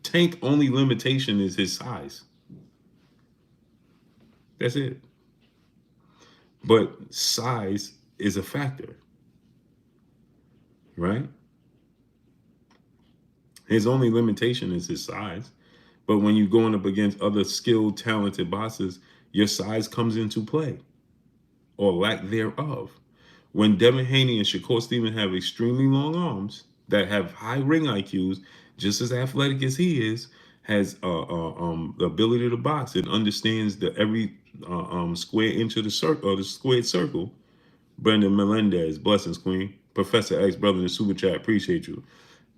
Tank only limitation is his size. That's it. But size is a factor, right? His only limitation is his size. But when you're going up against other skilled, talented boxers, your size comes into play, or lack thereof. When Devin Haney and Shakur Stevenson have extremely long arms that have high ring IQs, just as athletic as he is, has the ability to box and understands the every square inch of the circle or the squared circle. Brendan Melendez, blessings, Queen. Professor X, brother in the super chat, appreciate you.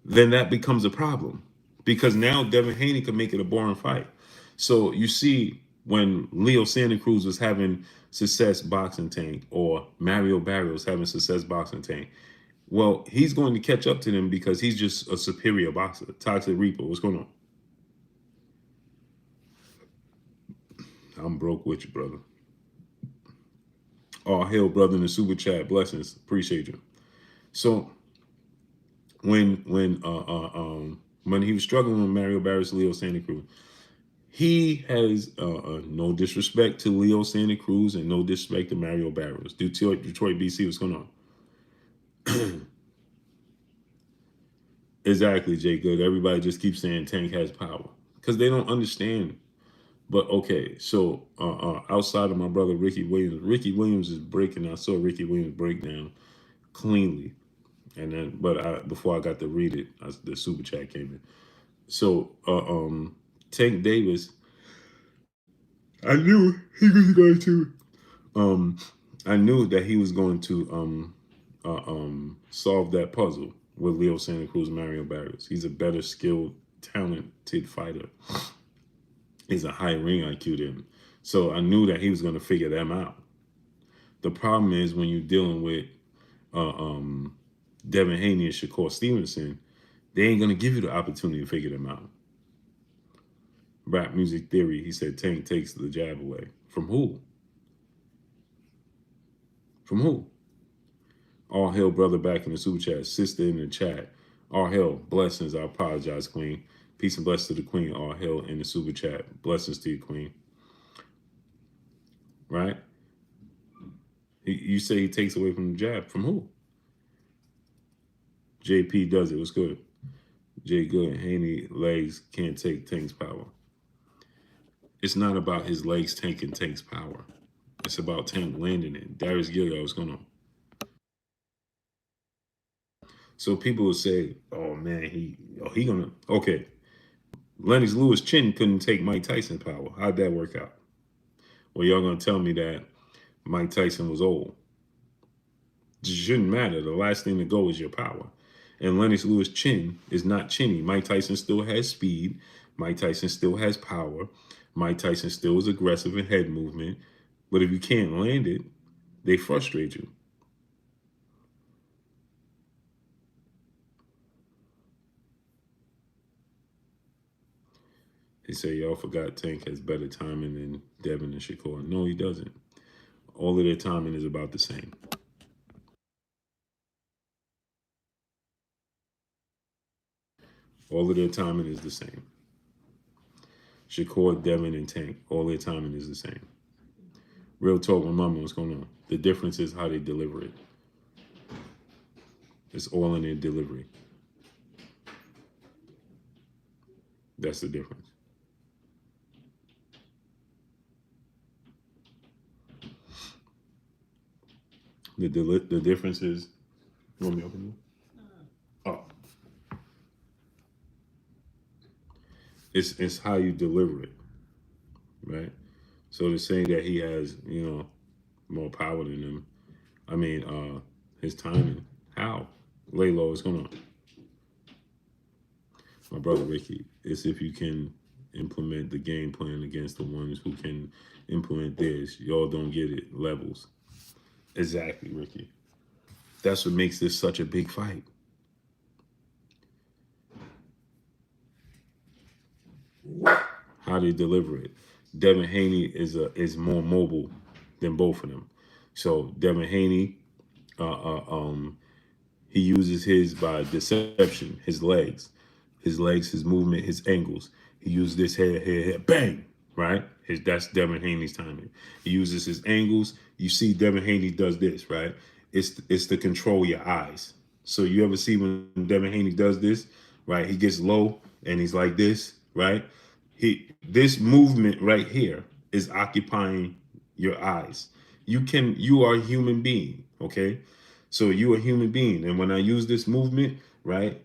Then that becomes a problem because now Devin Haney can make it a boring fight. So you see, when Leo Santa Cruz was having success boxing Tank or Mario Barrios having success boxing Tank, well, he's going to catch up to them because he's just a superior boxer. Toxic Reaper, what's going on? I'm broke with you, brother. Oh, hell, brother in the super chat, blessings, appreciate you. So when he was struggling with Mario Barrios, Leo Santa Cruz, he has no disrespect to Leo Santa Cruz and no disrespect to Mario Barrios. Detroit, BC, what's going on? Exactly, Jay Good. Everybody just keeps saying Tank has power because they don't understand. But okay, so outside of my brother Ricky Williams is breaking. I saw Ricky Williams break down cleanly, and then before I got to read it, the super chat came in. So Tank Davis, I knew he was going to. I knew that he was going to solve that puzzle with Leo Santa Cruz and Mario Barrios. He's a better skilled, talented fighter. He's a high ring IQ than him. So I knew that he was going to figure them out. The problem is when you're dealing with Devin Haney and Shakur Stevenson, they ain't going to give you the opportunity to figure them out. Rap Music Theory, he said Tank takes the jab away. From who? From who? All hell, brother, back in the super chat. Sister in the chat. All hell, blessings. I apologize, Queen. Peace and blessings to the Queen. All hell in the super chat. Blessings to you, Queen. Right? You say he takes away from the jab. From who? JP does it. What's good? Jay Good. Haney legs can't take Tank's power. It's not about his legs taking Tank's power. It's about Tank landing it. Darius Gilliard, what's going on? So people will say, "Oh man, he gonna okay." Lennox Lewis' chin couldn't take Mike Tyson's power. How'd that work out? Well, y'all gonna tell me that Mike Tyson was old? It shouldn't matter. The last thing to go is your power. And Lennox Lewis' chin is not chinny. Mike Tyson still has speed. Mike Tyson still has power. Mike Tyson still is aggressive in head movement. But if you can't land it, they frustrate you. They say y'all forgot Tank has better timing than Devin and Shakur. No, he doesn't. All of their timing is about the same. All of their timing is the same. Shakur, Devin, and Tank, all their timing is the same. Real talk, my mama, what's going on? The difference is how they deliver it. It's all in their delivery. That's the difference. The difference is, you want me to open it? Oh. It's how you deliver it, right? So to say that he has, more power than him, I mean, his timing. How? Lay low, what's going on? My brother Ricky, it's if you can implement the game plan against the ones who can implement theirs. Y'all don't get it. Levels. Exactly, Ricky. That's what makes this such a big fight. How they deliver it. Devin Haney is more mobile than both of them. So Devin Haney, he uses his by deception, his legs, his movement, his angles. He uses this head, bang, right? That's Devin Haney's timing. He uses his angles. You see, Devin Haney does this, right? It's to control your eyes. So you ever see when Devin Haney does this, right? He gets low and he's like this, right? This movement right here is occupying your eyes. You are a human being, okay? So you're a human being. And when I use this movement, right,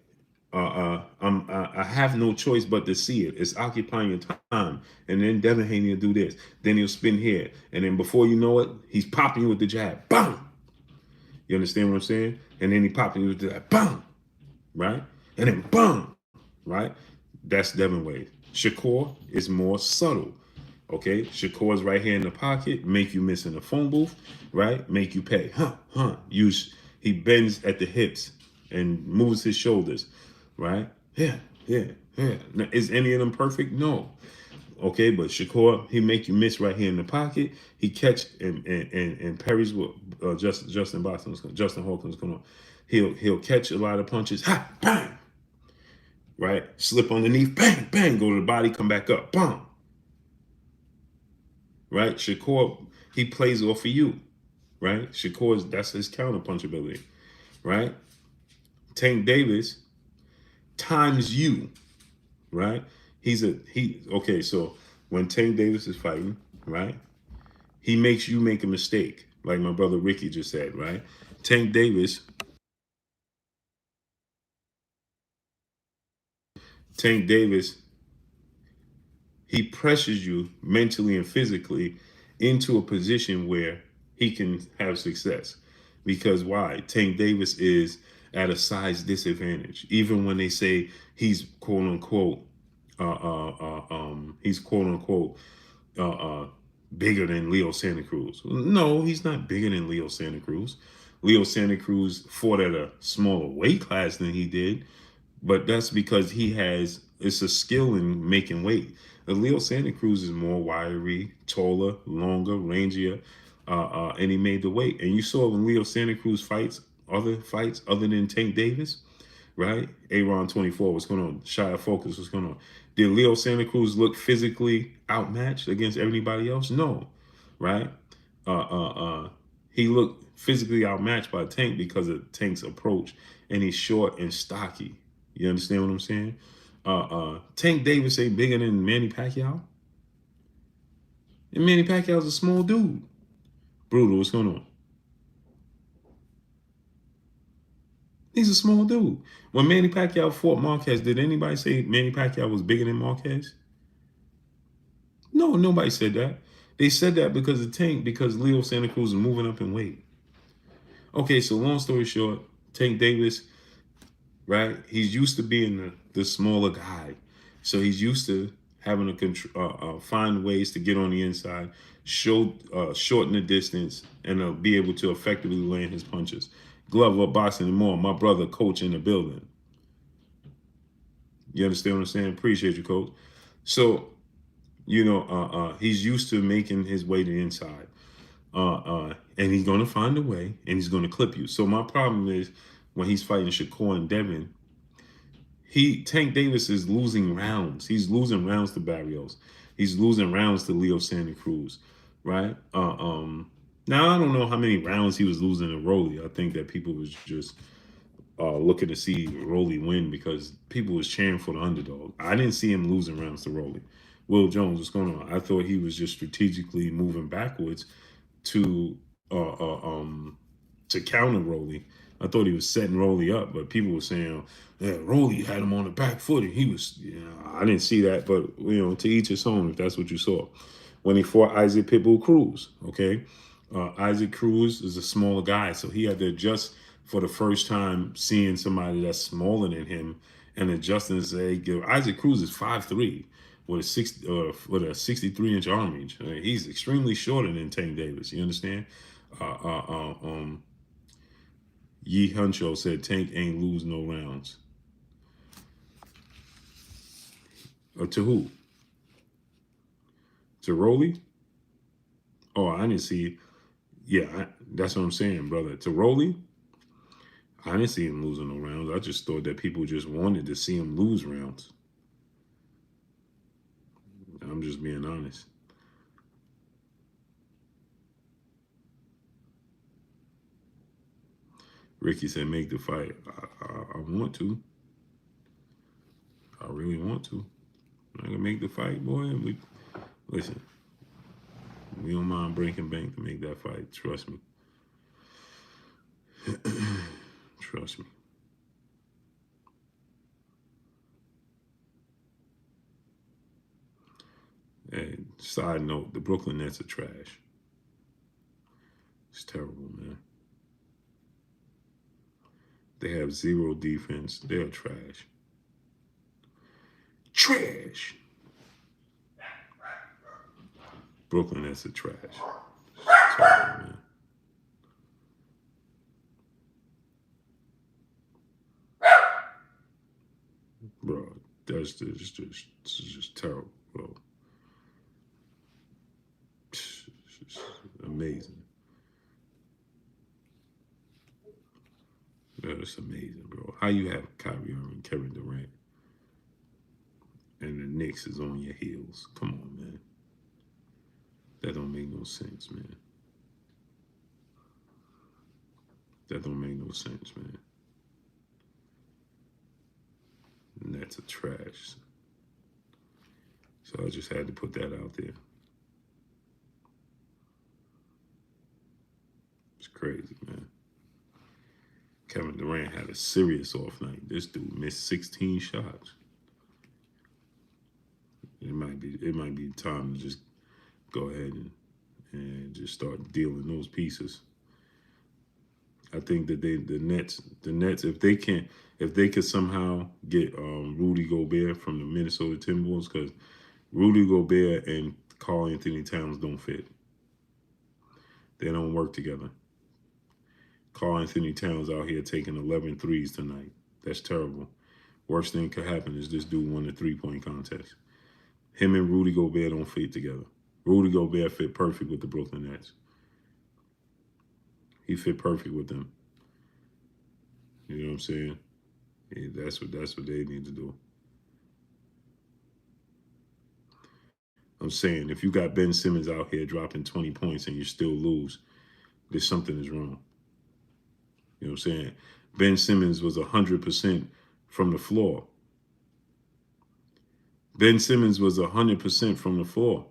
I have no choice but to see it. It's occupying your time. And then Devun Haney will do this. Then he'll spin here. And then before you know it, he's popping you with the jab. Bam! You understand what I'm saying? And then he popping you with the jab. Bam! Right? And then bam! Right? That's Devun Wade. Shakur is more subtle. Okay? Shakur is right here in the pocket, make you miss in the phone booth, right? Make you pay. He bends at the hips and moves his shoulders, right? Yeah, yeah, yeah. Now, is any of them perfect? No. Okay, but Shakur, he make you miss right here in the pocket. He catch and parries what Justin Hawkins going on. He'll catch a lot of punches. Ha, bang, right? Slip underneath, bang, bang, go to the body, come back up, bang. Right? Shakur, he plays off of you. Right? Shakur's, that's his counter punch ability. Right? Tank Davis times you. Right? Okay, so when Tank Davis is fighting, right? He makes you make a mistake. Like my brother Ricky just said, right? Tank Davis he pressures you mentally and physically into a position where he can have success. Because why? Tank Davis is at a size disadvantage. Even when they say he's quote unquote, he's quote unquote uh, uh, bigger than Leo Santa Cruz. No, he's not bigger than Leo Santa Cruz. Leo Santa Cruz fought at a smaller weight class than he did, but that's because it's a skill in making weight. Leo Santa Cruz is more wiry, taller, longer, rangier, and he made the weight. And you saw when Leo Santa Cruz other fights other than Tank Davis, right? Aaron 24, what's going on? Shy of Focus, what's going on? Did Leo Santa Cruz look physically outmatched against everybody else? No, right? Uh, uh, uh, he looked physically outmatched by Tank because of Tank's approach, and he's short and stocky. You understand what I'm saying? Tank Davis ain't bigger than Manny Pacquiao. And Manny Pacquiao's a small dude. Brutal, what's going on? He's a small dude. When Manny Pacquiao fought Marquez, did anybody say Manny Pacquiao was bigger than Marquez? No, nobody said that. They said that because of Tank, because Leo Santa Cruz is moving up in weight. Okay, so long story short, Tank Davis, right? He's used to being the smaller guy. So he's used to having to find ways to get on the inside, shorten the distance, and be able to effectively land his punches. Glove up, boxing, and more. My brother, coach in the building. You understand what I'm saying? Appreciate you, coach. So, he's used to making his way to the inside. And he's going to find a way, and he's going to clip you. So my problem is when he's fighting Shakur and Devun, Tank Davis is losing rounds. He's losing rounds to Barrios. He's losing rounds to Leo Santa Cruz, right? Now I don't know how many rounds he was losing to Rolly. I think that people was just looking to see Rolly win because people was cheering for the underdog. I didn't see him losing rounds to Rolly. Will Jones, what's going on? I thought he was just strategically moving backwards to uh, uh, um, to counter Rolly. I thought he was setting Rolly up, but people were saying, yeah, Rolly had him on the back foot, and he was, I didn't see that, but, to each his own if that's what you saw. When he fought Isaac Pitbull Cruz, okay? Isaac Cruz is a smaller guy, so he had to adjust for the first time seeing somebody that's smaller than him and adjusting to say, Isaac Cruz is 5'3", with a 63-inch arm reach. He's extremely shorter than Tank Davis. You understand? Yi Huncho said Tank ain't lose no rounds. To who? To Rolly? Oh, I didn't see. Yeah, that's what I'm saying, brother. To Rolly, I didn't see him losing no rounds. I just thought that people just wanted to see him lose rounds. I'm just being honest. Ricky said, make the fight. I want to. I really want to. I can make the fight, boy. Listen, we don't mind breaking bank to make that fight. Trust me. Trust me. And side note, the Brooklyn Nets are trash. It's terrible, man. They have zero defense. They're trash. Trash. Brooklyn Nets are trash. It's terrible, man. Bro, that's just terrible, bro. It's just amazing. That's amazing, bro. How you have Kyrie Irving, Kevin Durant, and the Knicks is on your heels? Come on, man. That don't make no sense, man. That don't make no sense, man. Nets are trash. So I just had to put that out there. It's crazy, man. Kevin Durant had a serious off night. This dude missed 16 shots. It might be time to just go ahead and just start dealing those pieces. I think that the Nets, if they could somehow get Rudy Gobert from the Minnesota Timberwolves, because Rudy Gobert and Karl Anthony Towns don't fit. They don't work together. Karl Anthony Towns out here taking 11 threes tonight. That's terrible. Worst thing could happen is this dude won the three-point contest. Him and Rudy Gobert don't fit together. Rudy Gobert fit perfect with the Brooklyn Nets. He fit perfect with them. You know what I'm saying? Yeah, that's what they need to do. I'm saying if you got Ben Simmons out here dropping 20 points and you still lose, there's something is wrong. You know what I'm saying? Ben Simmons was 100% from the floor. Ben Simmons was 100% from the floor.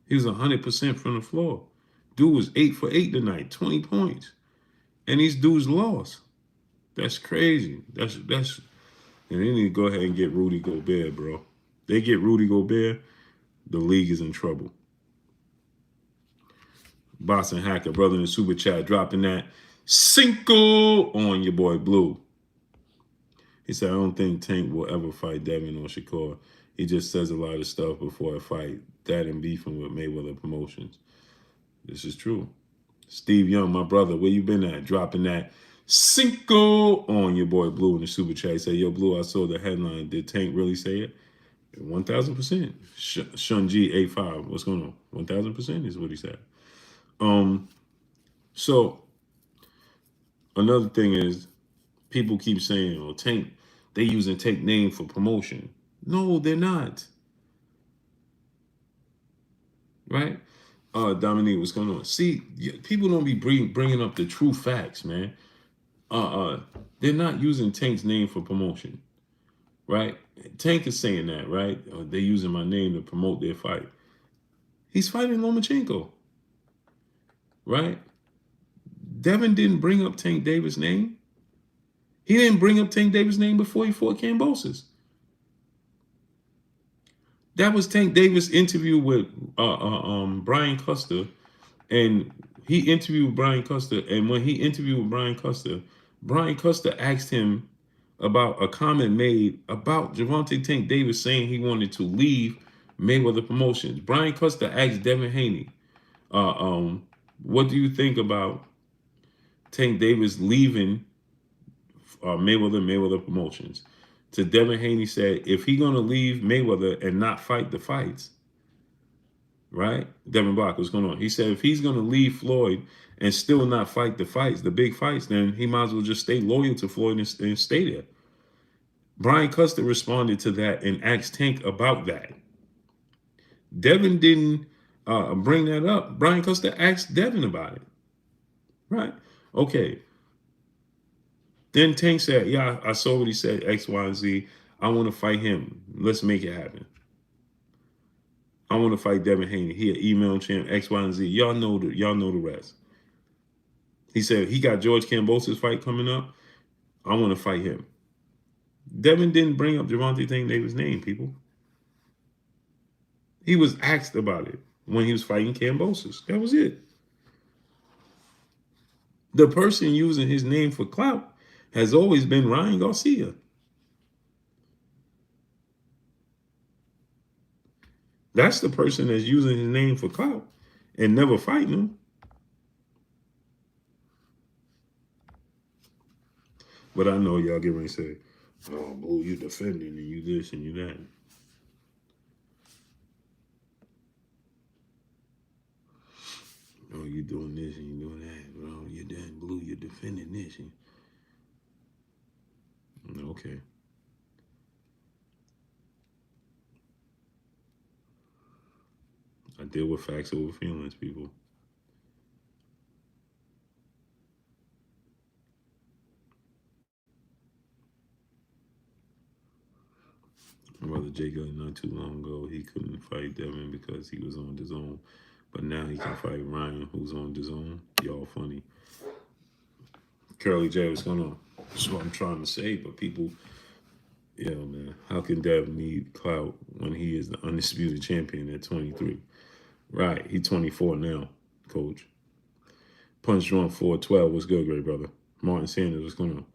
He was 100% from the floor. Dude was 8 for 8 tonight, 20 points. And these dudes lost. That's crazy. That's and they need to go ahead and get Rudy Gobert, bro. They get Rudy Gobert, the league is in trouble. Boston Hacker, brother in the super chat, dropping that Cinco on your boy Blue. He said, I don't think Tank will ever fight Devun or Shakur. He just says a lot of stuff before a fight. That and beefing with Mayweather Promotions. This is true. Steve Young, my brother, where you been at? Dropping that Cinco on your boy Blue in the super chat. He said, yo, Blue, I saw the headline. Did Tank really say it? 1,000%. Shunji 85. What's going on? 1,000% is what he said. So another thing is people keep saying, oh, Tank, they using Tank name for promotion. No, they're not. Right? Dominique, what's going on? See, people don't be bringing up the true facts, man. They're not using Tank's name for promotion, right? Tank is saying that, right? They're using my name to promote their fight. He's fighting Lomachenko, right? Devun didn't bring up Tank Davis' name. He didn't bring up Tank Davis' name before he fought Kambosos. That was Tank Davis' interview with Brian Custer, and he interviewed Brian Custer. And when he interviewed Brian Custer asked him about a comment made about Gervonta Tank Davis saying he wanted to leave Mayweather Promotions. Brian Custer asked Devin Haney, what do you think about Tank Davis leaving Mayweather Promotions? To Devin Haney said, if he's going to leave Mayweather and not fight the fights, right? Devin Block, what's going on? He said, if he's going to leave Floyd and still not fight the fights, the big fights, then he might as well just stay loyal to Floyd and stay there. Brian Custer responded to that and asked Tank about that. Devin didn't bring that up. Brian Custer asked Devin about it, right? Okay. Then Tank said, yeah, I saw what he said, X, Y, and Z. I want to fight him. Let's make it happen. I want to fight Devin Haney. He an email champ, X, Y, and Z. Y'all know the rest. He said he got George Kambosos fight coming up. I want to fight him. Devin didn't bring up Gervonta Tank Davis' name, people. He was asked about it when he was fighting Kambosos. That was it. The person using his name for clout has always been Ryan Garcia. That's the person that's using his name for clout and never fighting him. But I know y'all get ready to say, oh, Blue, you defending and you this and you that. Oh, you doing this and you doing that. Bro, you're done, Blue, you're defending this. Okay. I deal with facts over feelings, people. My brother Jacob, not too long ago, he couldn't fight Devin because he was on his own. But now he can fight Ryan, who's on his own. Y'all funny. Curly J, what's going on? That's what I'm trying to say, but people, yeah, man, how can Dev need clout when he is the undisputed champion at 23? Right, he's 24 now, coach. Punch Drunk 412, what's good, great brother? Martin Sanders, what's going on?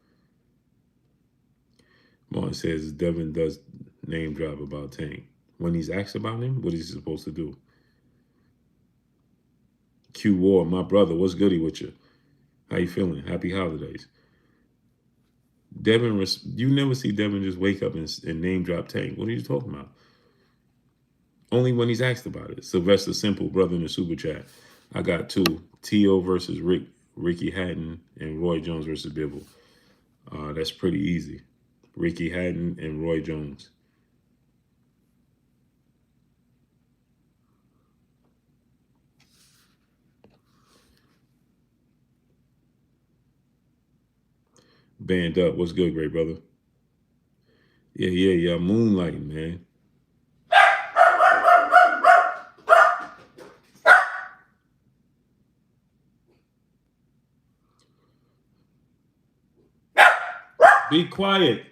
Martin says Devin does name drop about Tank. When he's asked about him, what is he supposed to do? Q War, my brother, what's goody with you? How you feeling? Happy holidays. Devin, you never see Devin just wake up and name drop Tank. What are you talking about? Only when he's asked about it. Sylvester Simple, brother in the super chat. I got two. T.O. versus Ricky Hatton and Roy Jones versus Bibble. That's pretty easy. Ricky Hatton and Roy Jones. Band up. What's good, great brother? Yeah. Moonlighting, man. Be quiet.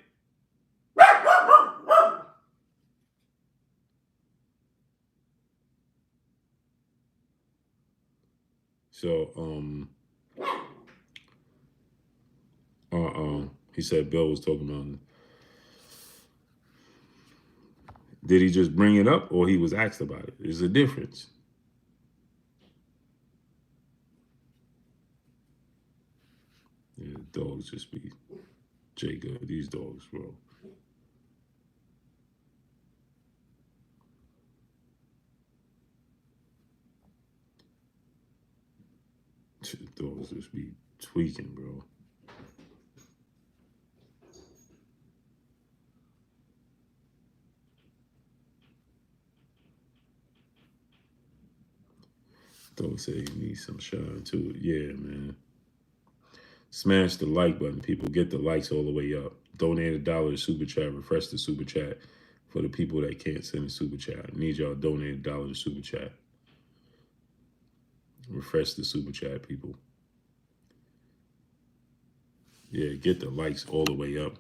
So, he said Bill was talking about. Did he just bring it up or he was asked about it? There's a difference. Yeah, dogs just be Jacob. These dogs, bro. Dogs just be tweaking, bro. Dog say you need some shine to it. Yeah, man. Smash the like button, people. Get the likes all the way up. Donate $1 to super chat. Refresh the super chat for the people that can't send a super chat. I need y'all to donate $1 to super chat. Refresh the super chat, people. Yeah, get the likes all the way up.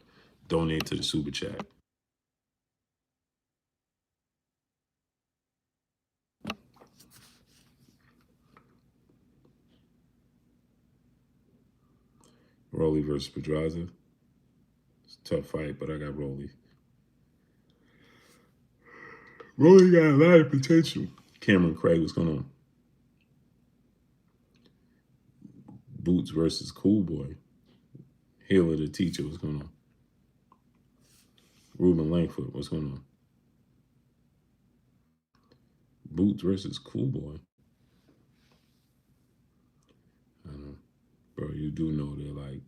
Donate to the super chat. Rolly versus Pedraza. It's a tough fight, but I got Rolly. Rolly got a lot of potential. Cameron Craig, what's going on? Boots versus Cool Boy. Healer the teacher, what's going on? Ruben Langford, what's going on? Boots versus Cool Boy. I don't know. Bro, you do know they're like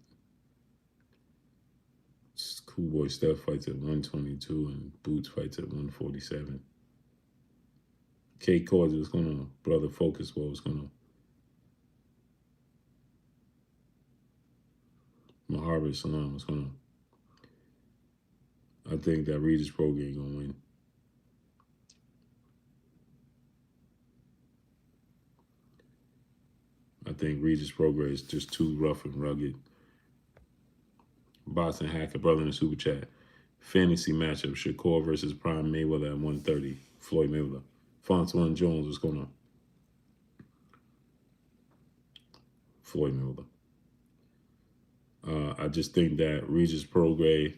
Cool Boy Steph fights at 122 and Boots fights at 147. K Cords, what's going on? Brother Focus, what's going on? Maharvard Salam, what's going on? I think that Regis Pro game gonna win. think Regis Prograis is just too rough and rugged. Boston Hacker, brother in the super chat. Fantasy matchup: Shakur versus Prime Mayweather at 130. Floyd Mayweather. Fonson Jones, what's going on? Floyd Mayweather. I just think that Regis Prograis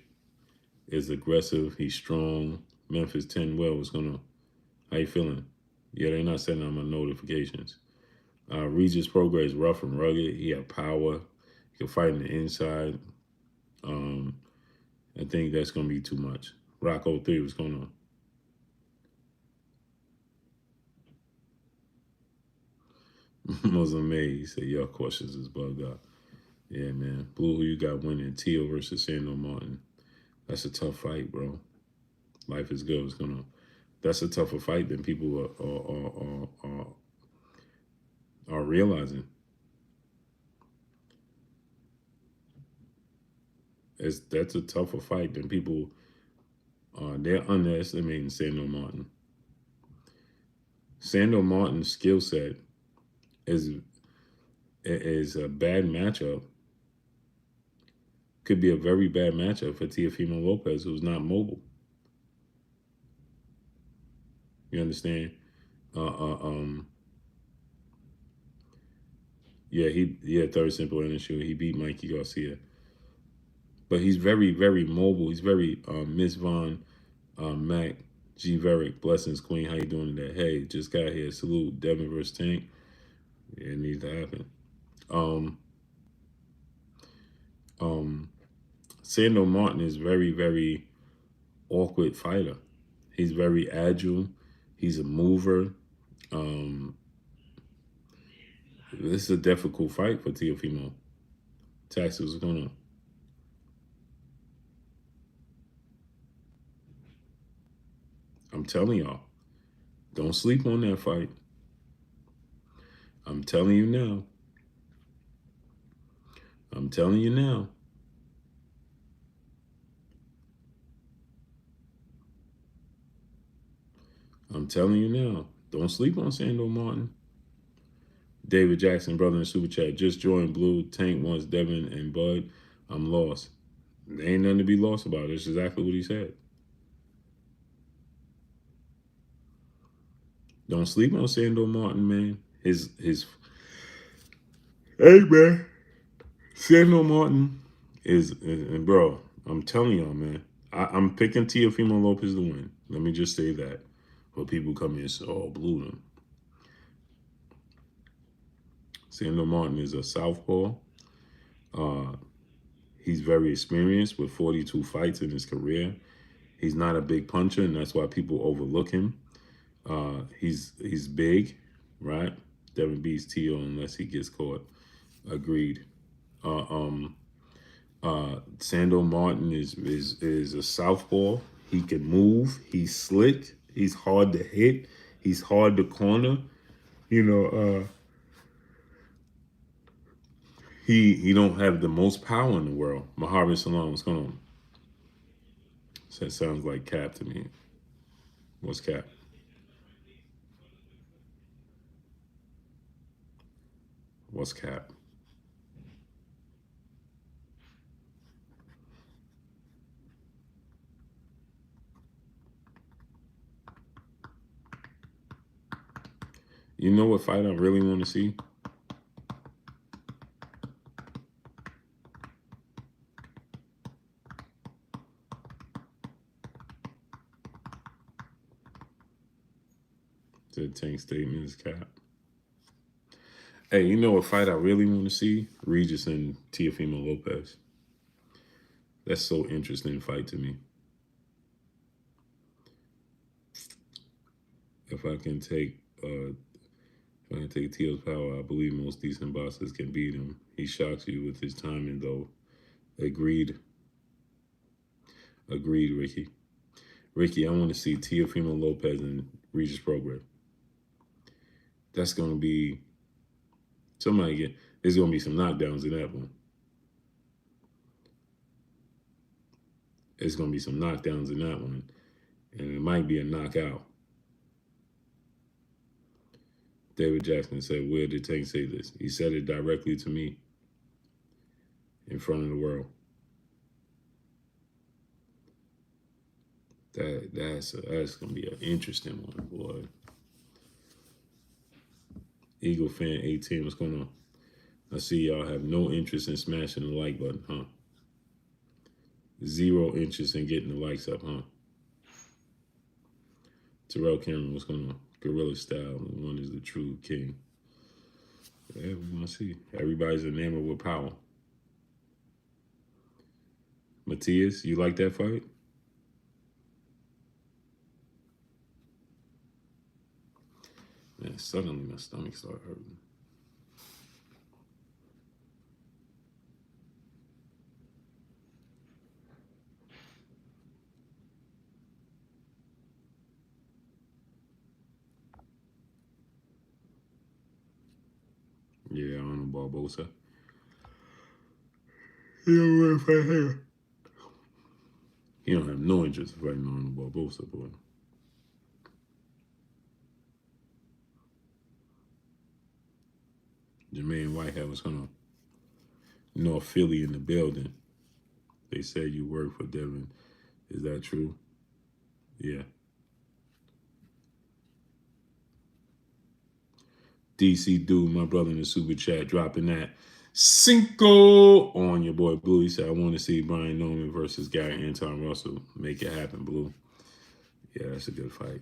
is aggressive. He's strong. Memphis 10 well, what's going on? How you feeling? Yeah, they're not sending out my notifications. Regis Prograis is rough and rugged. He have power. He can fight in the inside. I think that's going to be too much. Rock 03, what's going on? Muslim May, he said, your questions is bugged out. Yeah, man. Blue, who you got winning? Tio versus Sando Martin. That's a tough fight, bro. Life is good. What's going on? That's a tougher fight than people are realizing. That's a tougher fight than people they're underestimating Sando Martin. Sando Martin's skill set is a bad matchup. Could be a very bad matchup for Teofimo Lopez, who's not mobile. You understand? Yeah, he had third simple in the shoe. He beat Mikey Garcia. But he's very, very mobile. He's very Miss Vaughn, Mac, G Verick, blessings, Queen. How you doing today? Hey, just got here. Salute. Devun versus Tank. Yeah, it needs to happen. Sando Martin is very, very awkward fighter. He's very agile. He's a mover. This is a difficult fight for Teofimo. Taxes, what's going on? I'm telling y'all, don't sleep on that fight. I'm telling you now. I'm telling you now. I'm telling you now. Don't sleep on Sando Martin. David Jackson, brother in the super chat, just joined Blue. Tank wants Devun and Bud. I'm lost. There ain't nothing to be lost about. It's exactly what he said. Don't sleep on Sando Martin, man. His hey man, Sando Martin is and bro, I'm telling y'all, man. I'm picking Teofimo Lopez to win. Let me just say that. But people come in and say, oh, Blue them. Sando Martin is a southpaw. He's very experienced with 42 fights in his career. He's not a big puncher, and that's why people overlook him. He's big, right? Devin beats Tio unless he gets caught. Agreed. Sando Martin is a southpaw. He can move. He's slick. He's hard to hit. He's hard to corner. You know, he don't have the most power in the world. Mojave Salon, what's going on? That sounds like Cap to me. What's Cap? What's Cap? You know what fight I really want to see? The Tank statement is Cap. Hey, you know what fight I really want to see? Regis and Teofimo Lopez. That's so interesting fight to me. If I can take Tio's power, I believe most decent bosses can beat him. He shocks you with his timing, though. Agreed. Agreed, Ricky. Ricky, I want to see Teofimo Lopez and Regis Prograis. That's going to be there's going to be some knockdowns in that one. There's going to be some knockdowns in that one. And it might be a knockout. David Jackson said, where did Tank say this? He said it directly to me in front of the world. That's gonna be an interesting one, boy. Eagle fan 18, what's going on? I see y'all have no interest in smashing the like button, huh? Zero interest in getting the likes up, huh? Terrell Cameron, what's going on? Gorilla style, one is the true king. Yeah, we want to see. Everybody's enamored with power. Matthias, you like that fight? Man, suddenly my stomach started hurting. Yeah, Arnold Barbosa. He don't want to fight here. He don't have no interest in fighting Arnold Barbosa, boy. Jermaine Whitehead was gonna North Philly in the building. They said you work for Devun. Is that true? Yeah. DC Dude, my brother in the super chat, dropping that Cinco on your boy Blue. He said, I want to see Brian Norman versus Gary Anton Russell. Make it happen, Blue. Yeah, that's a good fight.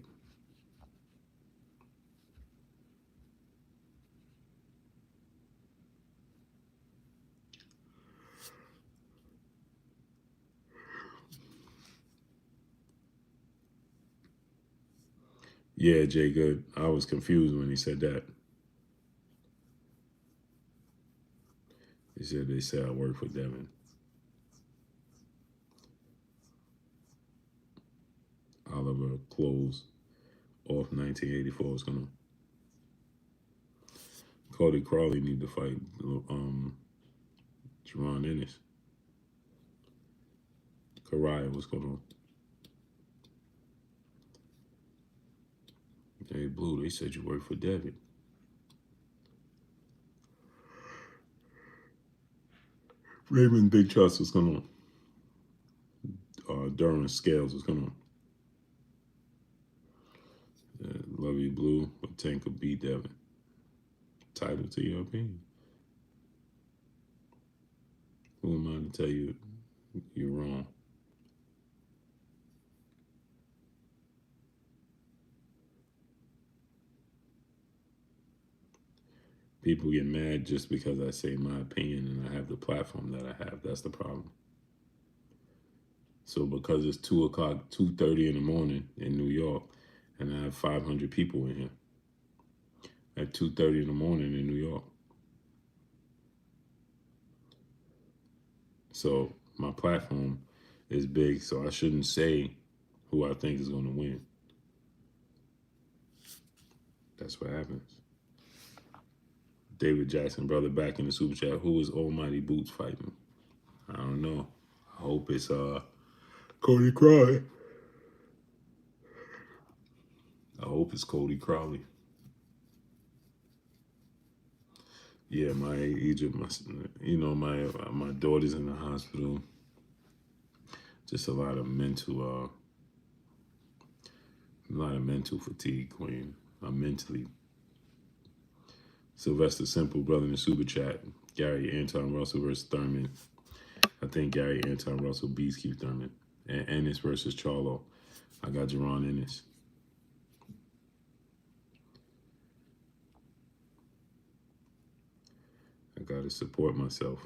Yeah, Jay Good. I was confused when he said that. He said they said I work for Devin. Oliver Close off 1984 is gonna. Cody Crawley need to fight Jerron Ennis. Karaya was going on. Hey Blue, they said you work for Devin. Raymond Big Trust was going on. Durham Scales was going on. Love you, Blue, but Tank could beat Devin. Title to your opinion. Who am I to tell you you're wrong? People get mad just because I say my opinion and I have the platform that I have. That's the problem. So because it's 2 o'clock, 2:30 in the morning in New York, and I have 500 people in here at 2:30 in the morning in New York. So my platform is big, so I shouldn't say who I think is going to win. That's what happens. David Jackson, brother, back in the super chat. Who is Almighty Boots fighting? I don't know. I hope it's Cody Crowley. I hope it's Cody Crowley. Yeah, my Egypt, my daughter's in the hospital. Just a lot of mental fatigue, Queen. I'm mentally. Sylvester Simple, brother in the super chat. Gary Anton Russell versus Thurman. I think Gary Anton Russell beats Keith Thurman. And Ennis versus Charlo. I got Jerron Ennis. I gotta support myself.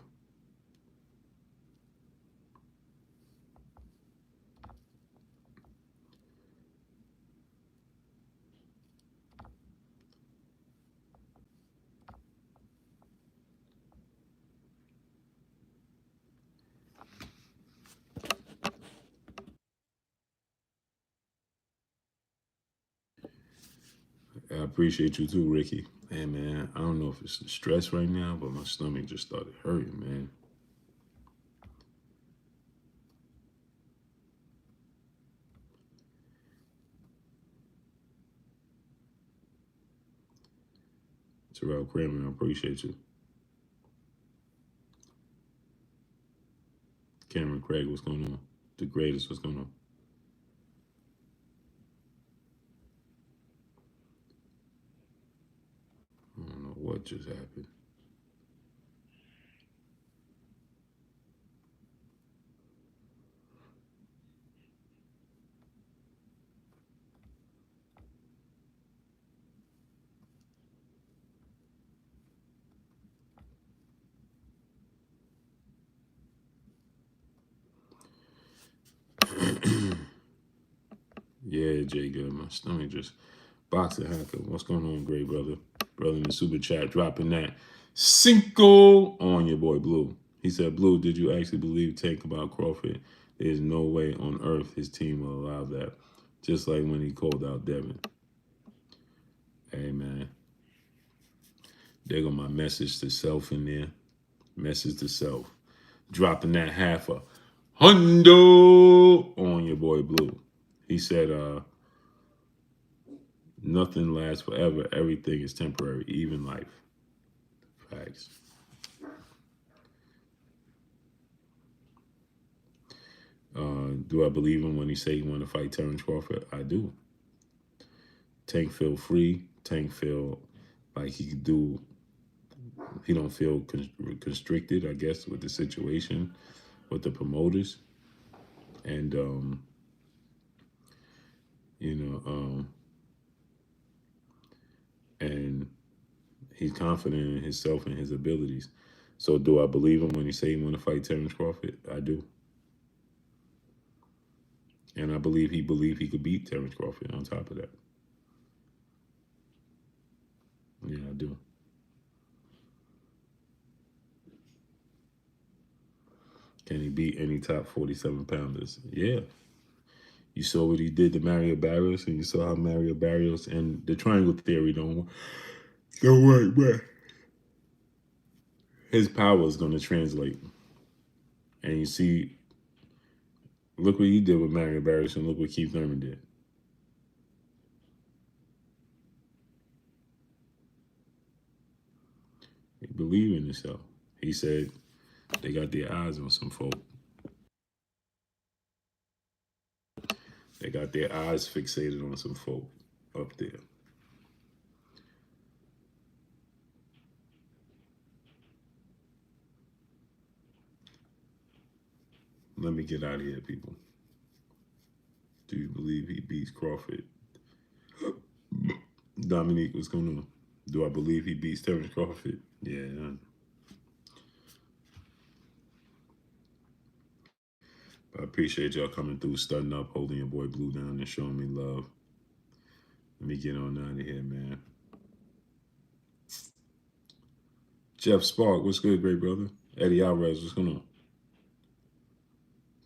I appreciate you too, Ricky. Hey man, I don't know if it's the stress right now, but my stomach just started hurting, man. Terrell Kramer, I appreciate you. Cameron Craig, what's going on? The greatest, what's going on? I don't know what just happened. Yeah, Jay Good. My stomach just boxing hacker. What's going on, great brother? Brother in the super chat dropping that Cinco on your boy Blue. He said, Blue, did you actually believe Tank about Crawford? There's no way on earth his team will allow that. Just like when he called out Devun. Hey man. There go my message to self in there. Message to self. Dropping that half a hundo on your boy Blue. He said, nothing lasts forever. Everything is temporary, even life. Facts. Do I believe him when he say he want to fight Terence Crawford? I do. Tank feel free. Tank feel like he could do. He don't feel constricted, I guess, with the situation, with the promoters, and you know, and he's confident in himself and his abilities. So, do I believe him when he say he want to fight Terence Crawford? I do. And I believe he could beat Terence Crawford on top of that. Yeah, I do. Can he beat any top 47 pounders? Yeah. You saw what he did to Mario Barrios, and you saw how Mario Barrios and the triangle theory don't work, but his power is going to translate. And you see, look what he did with Mario Barrios, and look what Keith Thurman did. He believed in himself. He said they got their eyes on some folk. They got their eyes fixated on some folk up there. Let me get out of here, people. Do you believe he beats Crawford? Dominique, what's going on? Do I believe he beats Terence Crawford? Yeah. I appreciate y'all coming through, studying up, holding your boy Blue down, and showing me love. Let me get on out of here, man. Jeff Spark, what's good, great brother? Eddie Alvarez, what's going on?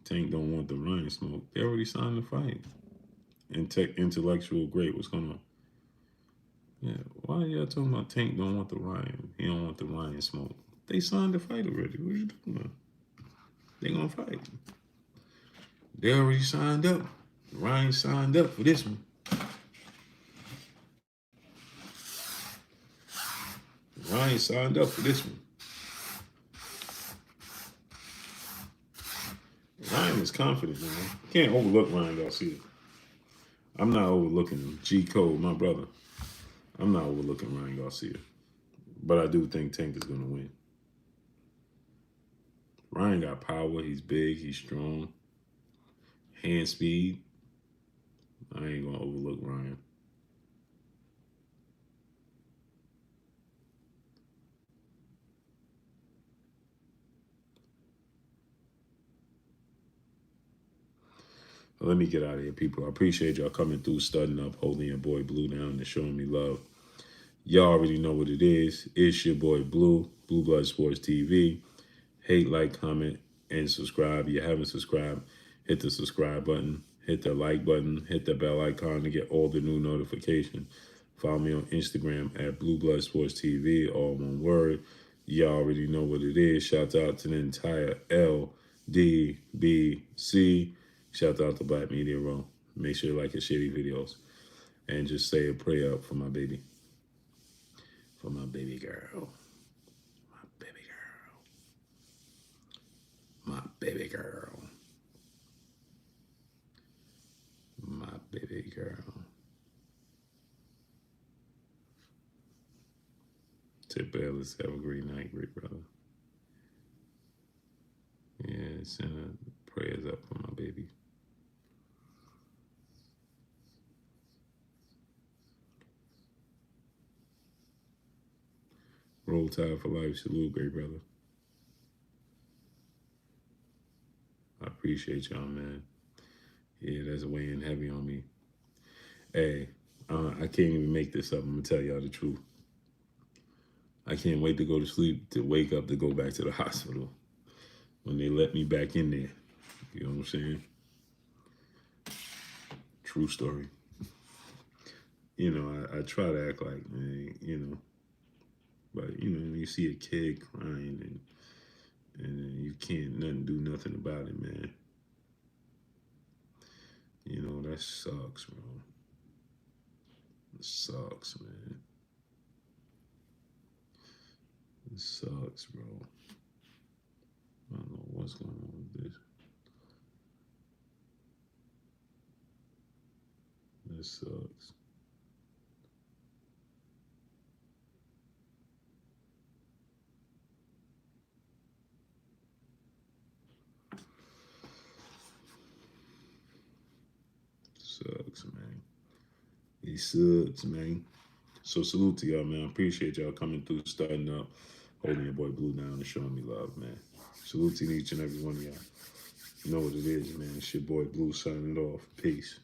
Tank don't want the Ryan smoke. They already signed the fight. Intellectual great, what's going on? Yeah, why are y'all talking about Tank don't want the Ryan? He don't want the Ryan smoke. They signed the fight already. What are you doing? They gonna fight. They already signed up. Ryan signed up for this one. Ryan signed up for this one. Ryan is confident, man. Can't overlook Ryan Garcia. I'm not overlooking him. G Code, my brother. I'm not overlooking Ryan Garcia. But I do think Tank is going to win. Ryan got power. He's big. He's strong. Hand speed. I ain't going to overlook Ryan. Let me get out of here, people. I appreciate y'all coming through, studying up, holding your boy Blue down, and showing me love. Y'all already know what it is. It's your boy Blue, Blue Blood Sports TV. Hate, like, comment, and subscribe. If you haven't subscribed, hit the subscribe button, hit the like button, hit the bell icon to get all the new notifications. Follow me on Instagram at Blue Blood Sports TV, all one word. Y'all already know what it is. Shout out to the entire LDBC. Shout out to Black Media Row. Make sure you like and share these videos. And just say a prayer up for my baby. for my baby girl. My baby girl. My baby girl. My baby girl. Tip Ellis, have a great night, great brother. Yeah, send prayers up for my baby. Roll Tide for life. Salute, great brother. I appreciate y'all, man. Yeah, that's weighing heavy on me. Hey, I can't even make this up. I'm going to tell y'all the truth. I can't wait to go to sleep, to wake up, to go back to the hospital when they let me back in there. You know what I'm saying? True story. You know, I try to act like, man, you know, but, you know, when you see a kid crying and you can't do nothing about it, man. You know, that sucks, bro. It sucks, man. It sucks, bro. I don't know what's going on with this. It sucks. Sucks, man. It sucks, man. So salute to y'all, man. I appreciate y'all coming through, starting up, holding your boy Blue down and showing me love, man. Salute to each and every one of y'all. You know what it is, man. It's your boy Blue signing off. Peace.